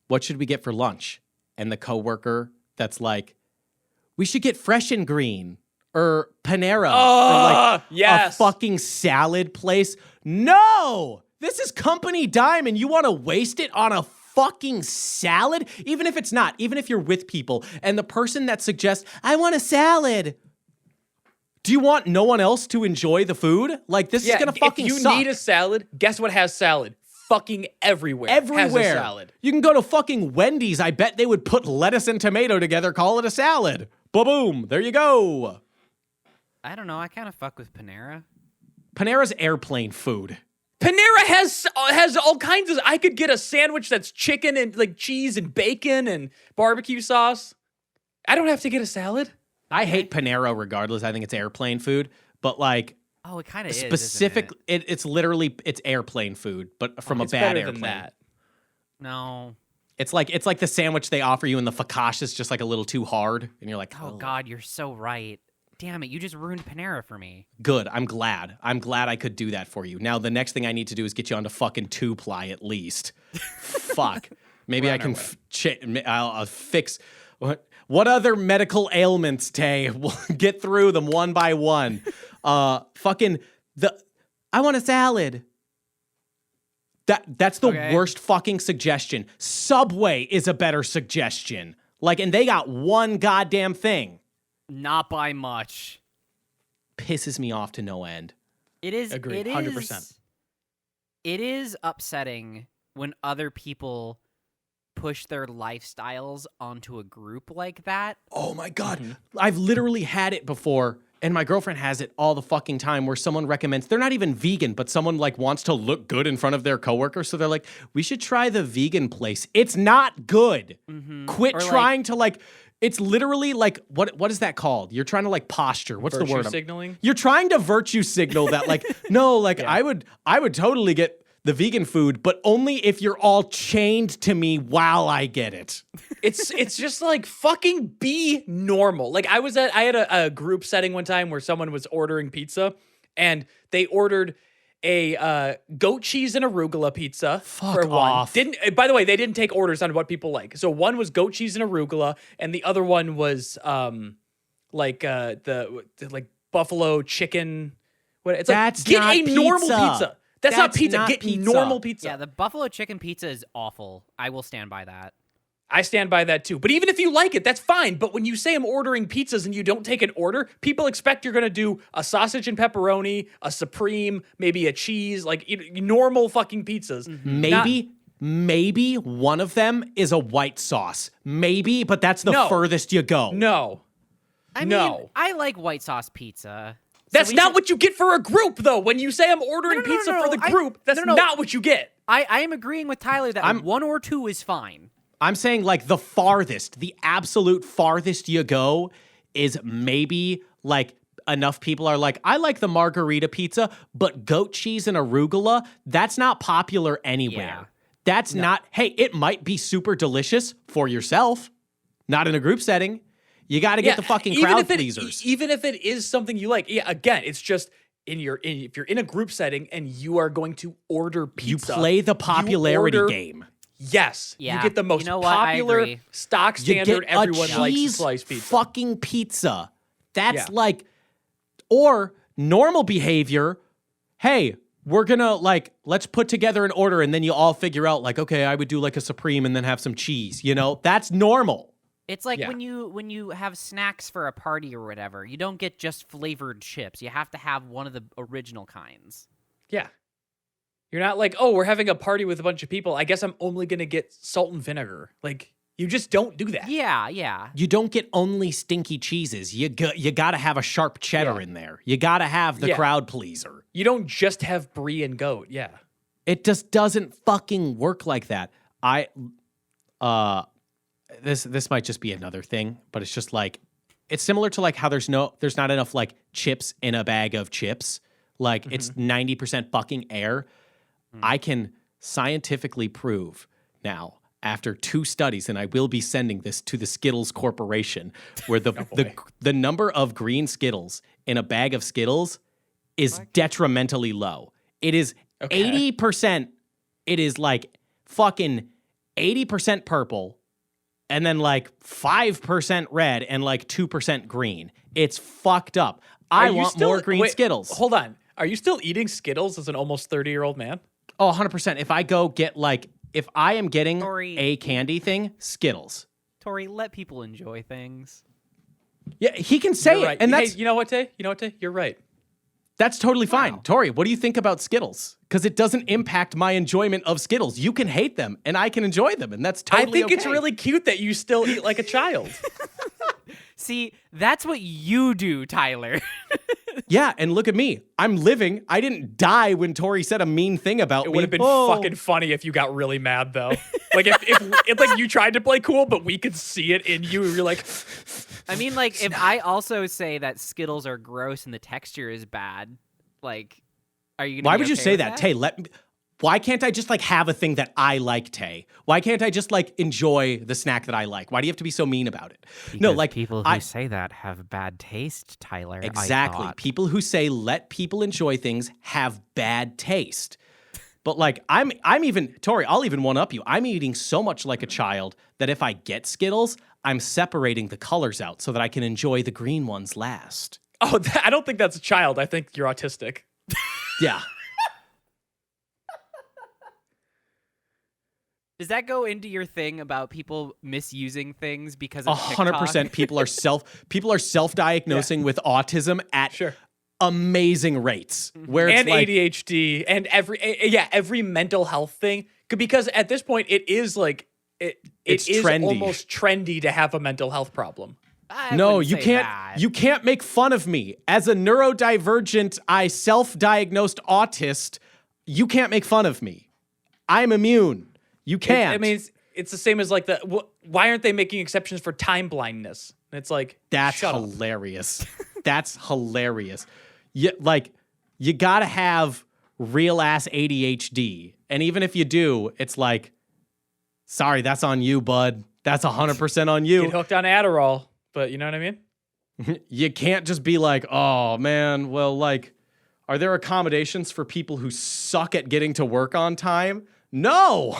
what should we get for lunch? And the coworker that's like, we should get Fresh and Green or Panera or like yes. a fucking salad place. No! This is company dime and you want to waste it on a fucking salad? Even if it's not, even if you're with people and the person that suggests, I want a salad. Do you want no one else to enjoy the food? Like, this is going to fucking if you suck. need a salad, guess what has salad? Fucking everywhere. Has a Everywhere. salad. You can go to fucking Wendy's. I bet they would put lettuce and tomato together, call it a salad. Ba-boom. There you go. I don't know. I kind of fuck with Panera. Panera's airplane food. Panera has all kinds of. I could get a sandwich that's chicken and like cheese and bacon and barbecue sauce. I don't have to get a salad. I hate Panera regardless. I think it's airplane food. But like, Oh, it kind of is. specific, Isn't it? it's literally, it's airplane food, but from a It's bad better airplane. than that. No. It's like the sandwich they offer you and the focaccia is just like a little too hard. And you're like, Oh God, you're so right. Damn it, you just ruined Panera for me. Good. I'm glad I could do that for you. Now, the next thing I need to do is get you onto fucking 2-ply at least. Fuck. Maybe I can I'll fix. What other medical ailments, Tay? We'll get through them one by one. I want a salad. That's the Okay. worst fucking suggestion. Subway is a better suggestion. Like, and they got one goddamn thing. Not by much. Pisses me off to no end. It is. Agreed, It is, 100%. It is upsetting when other people push their lifestyles onto a group like that. Oh my God. I've literally had it before, and my girlfriend has it all the fucking time where someone recommends, they're not even vegan, but someone like wants to look good in front of their coworker. So they're like, we should try the vegan place. It's not good. Quit Or, like- trying to like, it's literally like, what is that called? You're trying to like posture. What's the Virtue word? signaling? You're trying to virtue signal that like, no, like I would totally get the vegan food, but only if you're all chained to me while I get it. It's just like fucking be normal. Like I had a group setting one time where someone was ordering pizza and they ordered a goat cheese and arugula pizza for one. off. By the way, they didn't take orders on what people like. So one was goat cheese and arugula, and the other one was the buffalo chicken. What it's That's like? Get not a normal pizza. pizza. That's not That's pizza. not Get pizza. normal pizza. Yeah, the buffalo chicken pizza is awful. I will stand by that. I stand by that too. But even if you like it, that's fine. But when you say I'm ordering pizzas and you don't take an order, people expect you're going to do a sausage and pepperoni, a supreme, maybe a cheese, like normal fucking pizzas. Maybe one of them is a white sauce. Maybe, but that's the No. furthest you go. No. I mean, No. I like white sauce pizza. That's not what you get for a group, though. When you say I'm ordering No, no, no, pizza no, for the I- group, that's no, no. not what you get. I am agreeing with Tyler that one or two is fine. I'm saying like the absolute farthest you go is maybe like enough people are like, I like the margarita pizza, but goat cheese and arugula, that's not popular anywhere. Yeah. That's not, hey, it might be super delicious for yourself. Not in a group setting. You got to get the fucking crowd pleasers. Even if it is something you like. Yeah, again, it's just if you're in a group setting and you are going to order pizza. You play the popularity game. Yes. Yeah. You get the most You know what? I popular agree. stock standard everyone likes to slice pizza. Fucking pizza. That's like, or normal behavior. Hey, we're gonna like, let's put together an order and then you all figure out like, okay, I would do like a Supreme and then have some cheese. You know, that's normal. It's like when you have snacks for a party or whatever, you don't get just flavored chips. You have to have one of the original kinds. Yeah. You're not like, oh, we're having a party with a bunch of people. I guess I'm only going to get salt and vinegar. Like, you just don't do that. Yeah. You don't get only stinky cheeses. You got to have a sharp cheddar in there. You got to have the crowd pleaser. You don't just have brie and goat. Yeah. It just doesn't fucking work like that. This might just be another thing, but it's just like, it's similar to like how there's not enough like chips in a bag of chips. Like it's 90% fucking air. I can scientifically prove now after 2 studies, and I will be sending this to the Skittles Corporation, where the number of green Skittles in a bag of Skittles is detrimentally low. It is 80%. It is like fucking 80% purple, and then like 5% red and like 2% green. It's fucked up. I want more green Skittles. Hold on. Are you still eating Skittles as an almost 30-year-old man? Oh, 100%. If I go get like, if I am getting Tori. a candy thing, Skittles. Tori, let people enjoy things. Yeah, he can say You're it. right. And Hey, that's, you know what, Tay? You're right. that's totally fine. Wow. Tori, what do you think about Skittles? Because it doesn't impact my enjoyment of Skittles. You can hate them, and I can enjoy them, and that's totally I think it's really cute that you still eat like a child. See, that's what you do, Tyler. Yeah, and look at me. I'm living. I didn't die when Tori said a mean thing about me. It would have been fucking funny if you got really mad, though. Like, if like you tried to play cool, but we could see it in you, and you're like... I mean, like, if I also say that Skittles are gross and the texture is bad, like, are you gonna Why be would you okay say with that? Tay, why can't I just like have a thing that I like, Tay? Why can't I just like enjoy the snack that I like? Why do you have to be so mean about it? No, like people who say that have bad taste, Tyler. Exactly. People who say let people enjoy things have bad taste. But like I'm even Tori, I'll even one up you. I'm eating so much like a child that if I get Skittles, I'm separating the colors out so that I can enjoy the green ones last. Oh, I don't think that's a child. I think you're autistic. Yeah. Does that go into your thing about people misusing things because of 100% people are self-diagnosing with autism at amazing rates. Where it's and like, ADHD and every mental health thing. Because at this point it is like it is trendy. almost trendy to have a mental health problem. no, you can't. You can't make fun of me as a neurodivergent. I self-diagnosed autist. You can't make fun of me. I'm immune. You can't. I mean, it's the same as like why aren't they making exceptions for time blindness? And it's like that's hilarious. That's hilarious. You gotta have real ass ADHD, and even if you do, it's like, sorry, that's on you, bud. That's 100% on you. Get hooked on Adderall, but you know what I mean? You can't just be like, oh man, well, like, are there accommodations for people who suck at getting to work on time? No.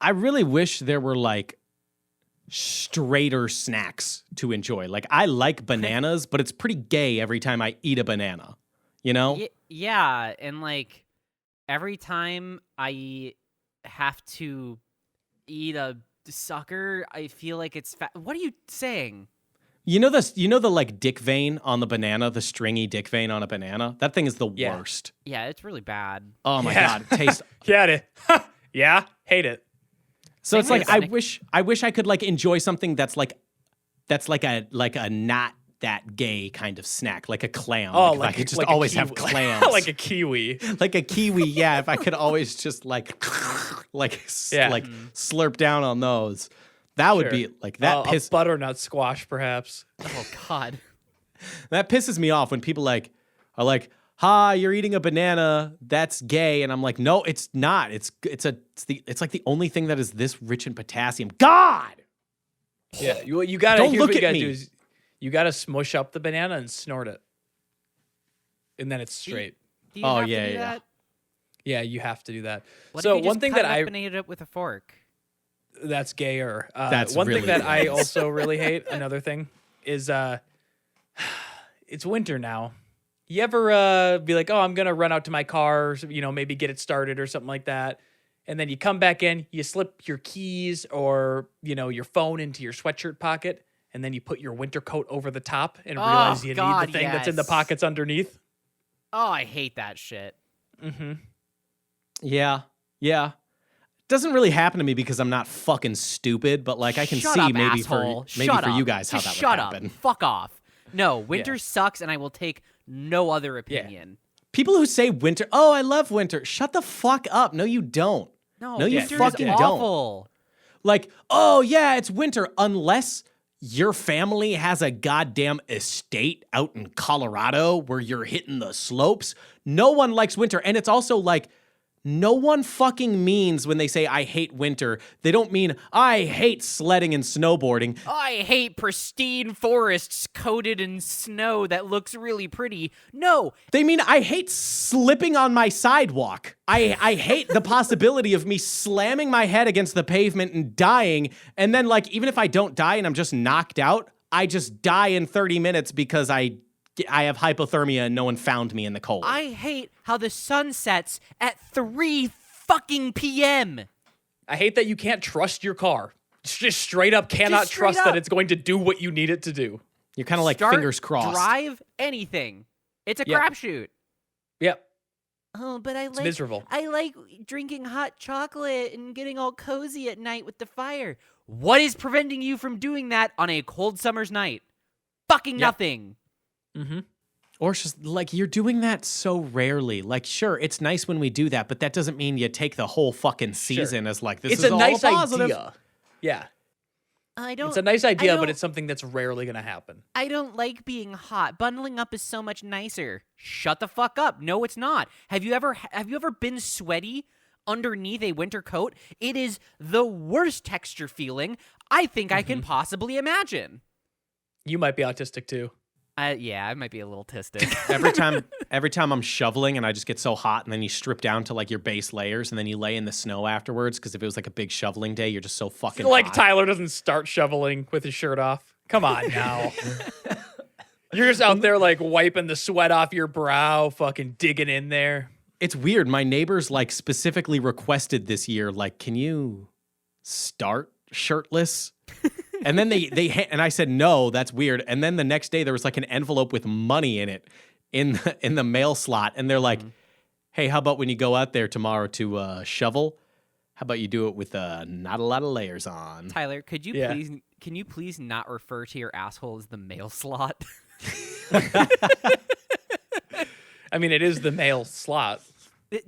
I really wish there were like straighter snacks to enjoy. Like I like bananas, but it's pretty gay every time I eat a banana, you know? Yeah, and like every time I have to eat a sucker, I feel like it's fat. What are you saying? You know the like dick vein on the banana, the stringy dick vein on a banana? That thing is the worst. Yeah, it's really bad. Oh my God. It tastes yeah, hate it. So it's like I wish I could like enjoy something that's like a not that gay kind of snack, like a clam. Oh, like if I could just always have clams. Like a kiwi. Like a kiwi, yeah, if I could always just slurp down on those. That would be like that a butternut squash perhaps. Oh God. That pisses me off when people are like, "Ha, you're eating a banana. That's gay." And I'm like, "No, it's not. It's like the only thing that is this rich in potassium." God. Yeah, you gotta. Don't Here's look what you at gotta me. do is you gotta smush up the banana and snort it, and then it's straight. Do you Oh, have yeah, to do yeah. that? Yeah, you have to do that. What So if you just one thing cut that it up and ate it up with a fork? that's gayer. That's one really thing that I gross. also really hate. Another thing is it's winter now. You ever be like, oh, I'm gonna run out to my car, maybe get it started or something like that, and then you come back in, you slip your keys or your phone into your sweatshirt pocket, and then you put your winter coat over the top and realize you need God, the thing that's in the yes. pockets underneath. Oh, I hate that shit. Mm-hmm. Yeah. Doesn't really happen to me because I'm not fucking stupid, but like I can Shut see up, maybe asshole. for Shut you up. guys how Just that shut would up. happen. Fuck off. No, winter sucks, and I will take no other opinion. People who say winter, oh, I love winter. Shut the fuck up. No, you don't. No, you winter fucking is don't. awful. Like, oh yeah, it's winter, unless your family has a goddamn estate out in Colorado where you're hitting the slopes. No one likes winter. And it's also like, no one fucking means when they say I hate winter, they don't mean I hate sledding and snowboarding. I hate pristine forests coated in snow that looks really pretty. No, They mean I hate slipping on my sidewalk. I hate the possibility of me slamming my head against the pavement and dying. And then, like, even if I don't die and I'm just knocked out, I just die in 30 minutes because I have hypothermia and no one found me in the cold. I hate how the sun sets at 3 fucking p.m. I hate that you can't trust your car. It's just straight up cannot Just straight trust that up. it's going to do what you need it to do. You're kind of like Start, fingers crossed. drive, anything. It's a Yep. crapshoot. Yep. Oh, but I like miserable. I like drinking hot chocolate and getting all cozy at night with the fire. What is preventing you from doing that on a cold summer's night? Fucking Yep. nothing. Mm-hmm. Or it's just like you're doing that so rarely. Like, sure, it's nice when we do that, but that doesn't mean you take the whole fucking season as like this It's is a all nice positive. idea. Yeah. I don't It's a nice idea, but don't- it's something that's rarely going to happen. I don't like being hot. Bundling up is so much nicer. Shut the fuck up. No, it's not. Have you ever been sweaty underneath a winter coat? It is the worst texture feeling I think I can possibly imagine. You might be autistic too. Yeah, I might be a little tistic. Every time I'm shoveling and I just get so hot, and then you strip down to like your base layers, and then you lay in the snow afterwards. Because if it was like a big shoveling day, you're just so fucking Like hot. Tyler doesn't start shoveling with his shirt off. Come on now. You're just out there like wiping the sweat off your brow, fucking digging in there. It's weird. My neighbors like specifically requested this year, like, can you start shirtless? And then and I said, no, that's weird. And then the next day there was like an envelope with money in it in the mail slot. And they're like, hey, how about when you go out there tomorrow to shovel? How about you do it with not a lot of layers on? Tyler, can you please not refer to your asshole as the mail slot? I mean, it is the mail slot.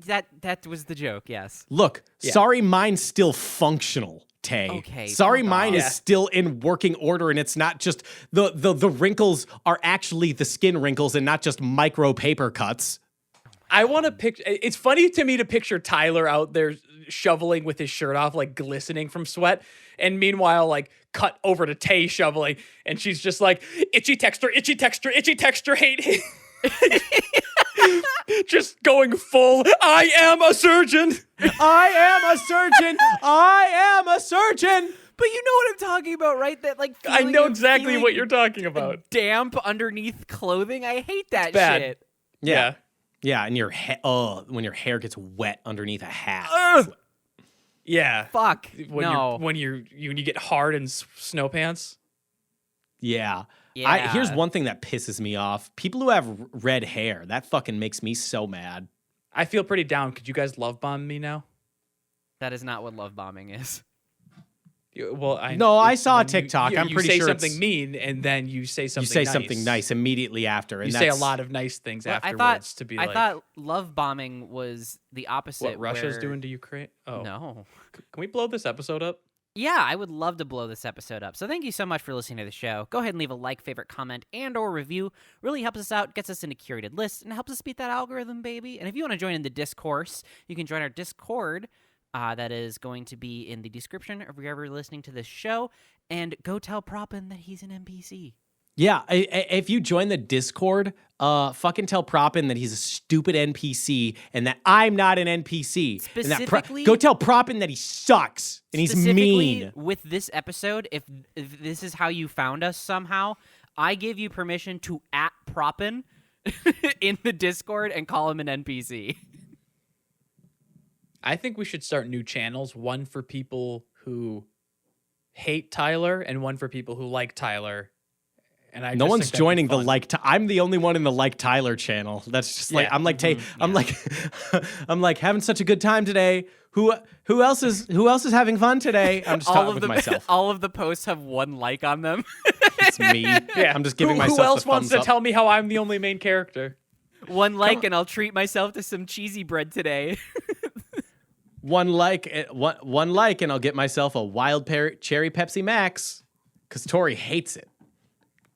That was the joke, yes. Look, Yeah. sorry, mine's still functional, Tay. Okay, Sorry, fuck mine off. is still in working order, and it's not just the wrinkles are actually the skin wrinkles and not just micro paper cuts. I want to picture. It's funny to me to picture Tyler out there shoveling with his shirt off, like glistening from sweat. And meanwhile, like cut over to Tay shoveling, and she's just like, itchy texture, itchy texture, itchy texture, hate. Just going full, I am a surgeon. I am a surgeon. I am a surgeon. But you know what I'm talking about, right? That like I feeling know of exactly feeling what you're talking about. damp underneath clothing. I hate that bad. shit. Yeah. Yeah, and when your hair gets wet underneath a hat. Ugh. Yeah. Fuck. When no. when you get hard in snow pants. Yeah. Yeah. Here's one thing that pisses me off. People who have red hair, that fucking makes me so mad. I feel pretty down. Could you guys love bomb me now? That is not what love bombing is. Well, I saw a when TikTok. I'm you pretty say sure something it's- mean, and then you say something. You say nice. something nice immediately after. And You say a that's- lot of nice things Well, afterwards to be like. I thought love bombing was the opposite. what Russia's where- doing to Ukraine. Oh No. Can we blow this episode up? Yeah, I would love to blow this episode up. So thank you so much for listening to the show. Go ahead and leave a like, favorite, comment, and or review. Really helps us out, gets us into curated lists, and helps us beat that algorithm, baby. And if you want to join in the discourse, you can join our Discord. That is going to be in the description of wherever you're listening to this show. and go tell Proppin that he's an NPC. Yeah, if you join the Discord, fucking tell Proppin that he's a stupid NPC and that I'm not an NPC. Specifically, go tell Proppin that he sucks and he's mean. With this episode, if this is how you found us somehow, I give you permission to @Proppin in the Discord and call him an NPC. I think we should start new channels, one for people who hate Tyler and one for people who like Tyler. And no one's joining the I'm the only one in the like Tyler channel. That's just like I'm like I'm like having such a good time today. Who else is having fun today? I'm just talking with myself. All of the posts have one like on them. It's me. Yeah, I'm just giving myself. Who else the wants to thumbs up. tell me how I'm the only main character? One like, and I'll treat myself to some cheesy bread today. One like, and I'll get myself a wild cherry Pepsi Max, because Tori hates it.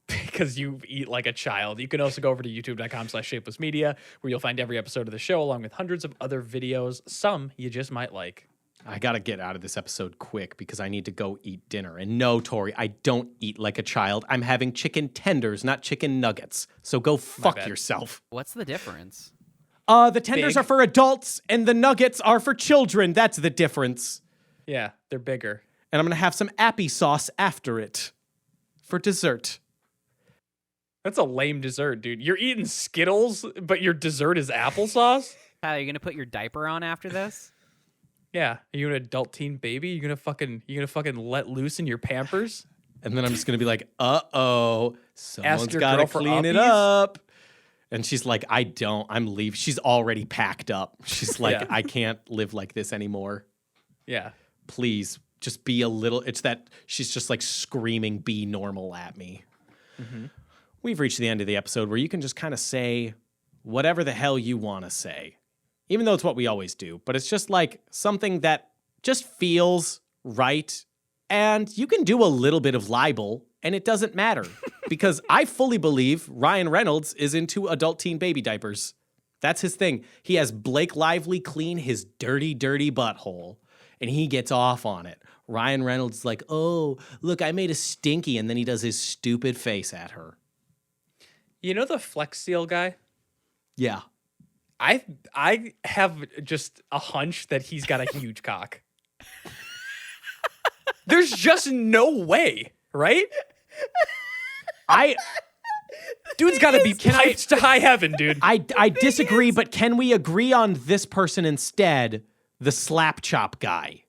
Because you eat like a child. You can also go over to youtube.com/shapelessmedia, where you'll find every episode of the show along with hundreds of other videos. Some you just might like. I gotta get out of this episode quick because I need to go eat dinner. And no, Tori, I don't eat like a child. I'm having chicken tenders, not chicken nuggets. So go fuck yourself. What's the difference? The tenders are for adults and the nuggets are for children. That's the difference. Yeah, they're bigger. And I'm gonna have some appy sauce after it for dessert. That's a lame dessert, dude. You're eating Skittles, but your dessert is applesauce? Tyler, you gonna put your diaper on after this? Yeah. Are you an adult teen baby? You gonna fucking let loose in your Pampers? And then I'm just gonna be like, someone's your gotta girl for clean it uppies? up. And she's like, I'm leaving. She's already packed up. She's like, Yeah. I can't live like this anymore. Yeah. Please, just be a little. It's that she's just like screaming, be normal at me. Mm-hmm. We've reached the end of the episode where you can just kind of say whatever the hell you want to say, even though it's what we always do. But it's just like something that just feels right. And you can do a little bit of libel and it doesn't matter because I fully believe Ryan Reynolds is into adult teen baby diapers. That's his thing. He has Blake Lively clean his dirty, dirty butthole and he gets off on it. Ryan Reynolds is like, oh, look, I made a stinky. And then he does his stupid face at her. You know the Flex Seal guy? Yeah. I have just a hunch that he's got a huge cock. There's just no way, right? Dude's got to be piped to high heaven, dude. I disagree, but can we agree on this person instead? The slap chop guy.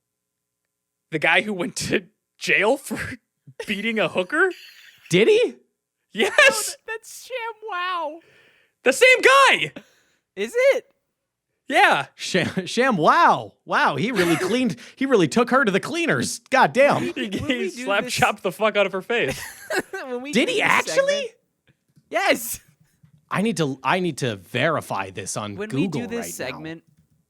The guy who went to jail for beating a hooker? Did he? Yes. That's ShamWow. The same guy. Is it? Yeah. Sham, wow. Wow, he really cleaned, he really took her to the cleaners. God damn. He slap chopped the fuck out of her face. Did he actually? Segment, yes. I need to verify this on When Google we do this right segment,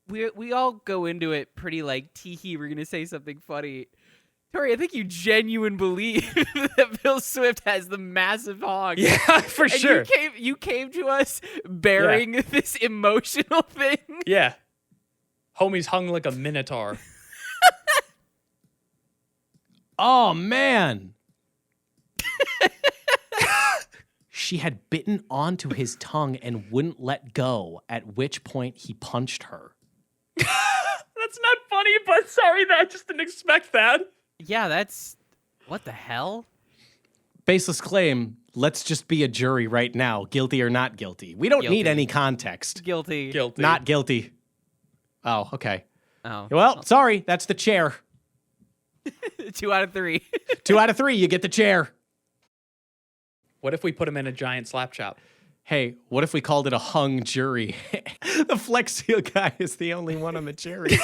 we all go into it pretty like teehee, we're gonna say something funny. Tori, I think you genuinely believe that Bill Swift has the massive hog. Yeah, for and sure. You came to us bearing this emotional thing. Yeah. Homie's hung like a minotaur. Oh, man. She had bitten onto his tongue and wouldn't let go, at which point he punched her. That's not funny, but sorry, I just didn't expect that. Yeah, that's... What the hell? Baseless claim, let's just be a jury right now, guilty or not guilty. We don't need any context. Guilty. Guilty. Not guilty. Oh, okay. Oh. Well, sorry, that's the chair. 2 out of 3. 2 out of 3, you get the chair. What if we put him in a giant slap chop? Hey, what if we called it a hung jury? The Flex Seal guy is the only one on the jury.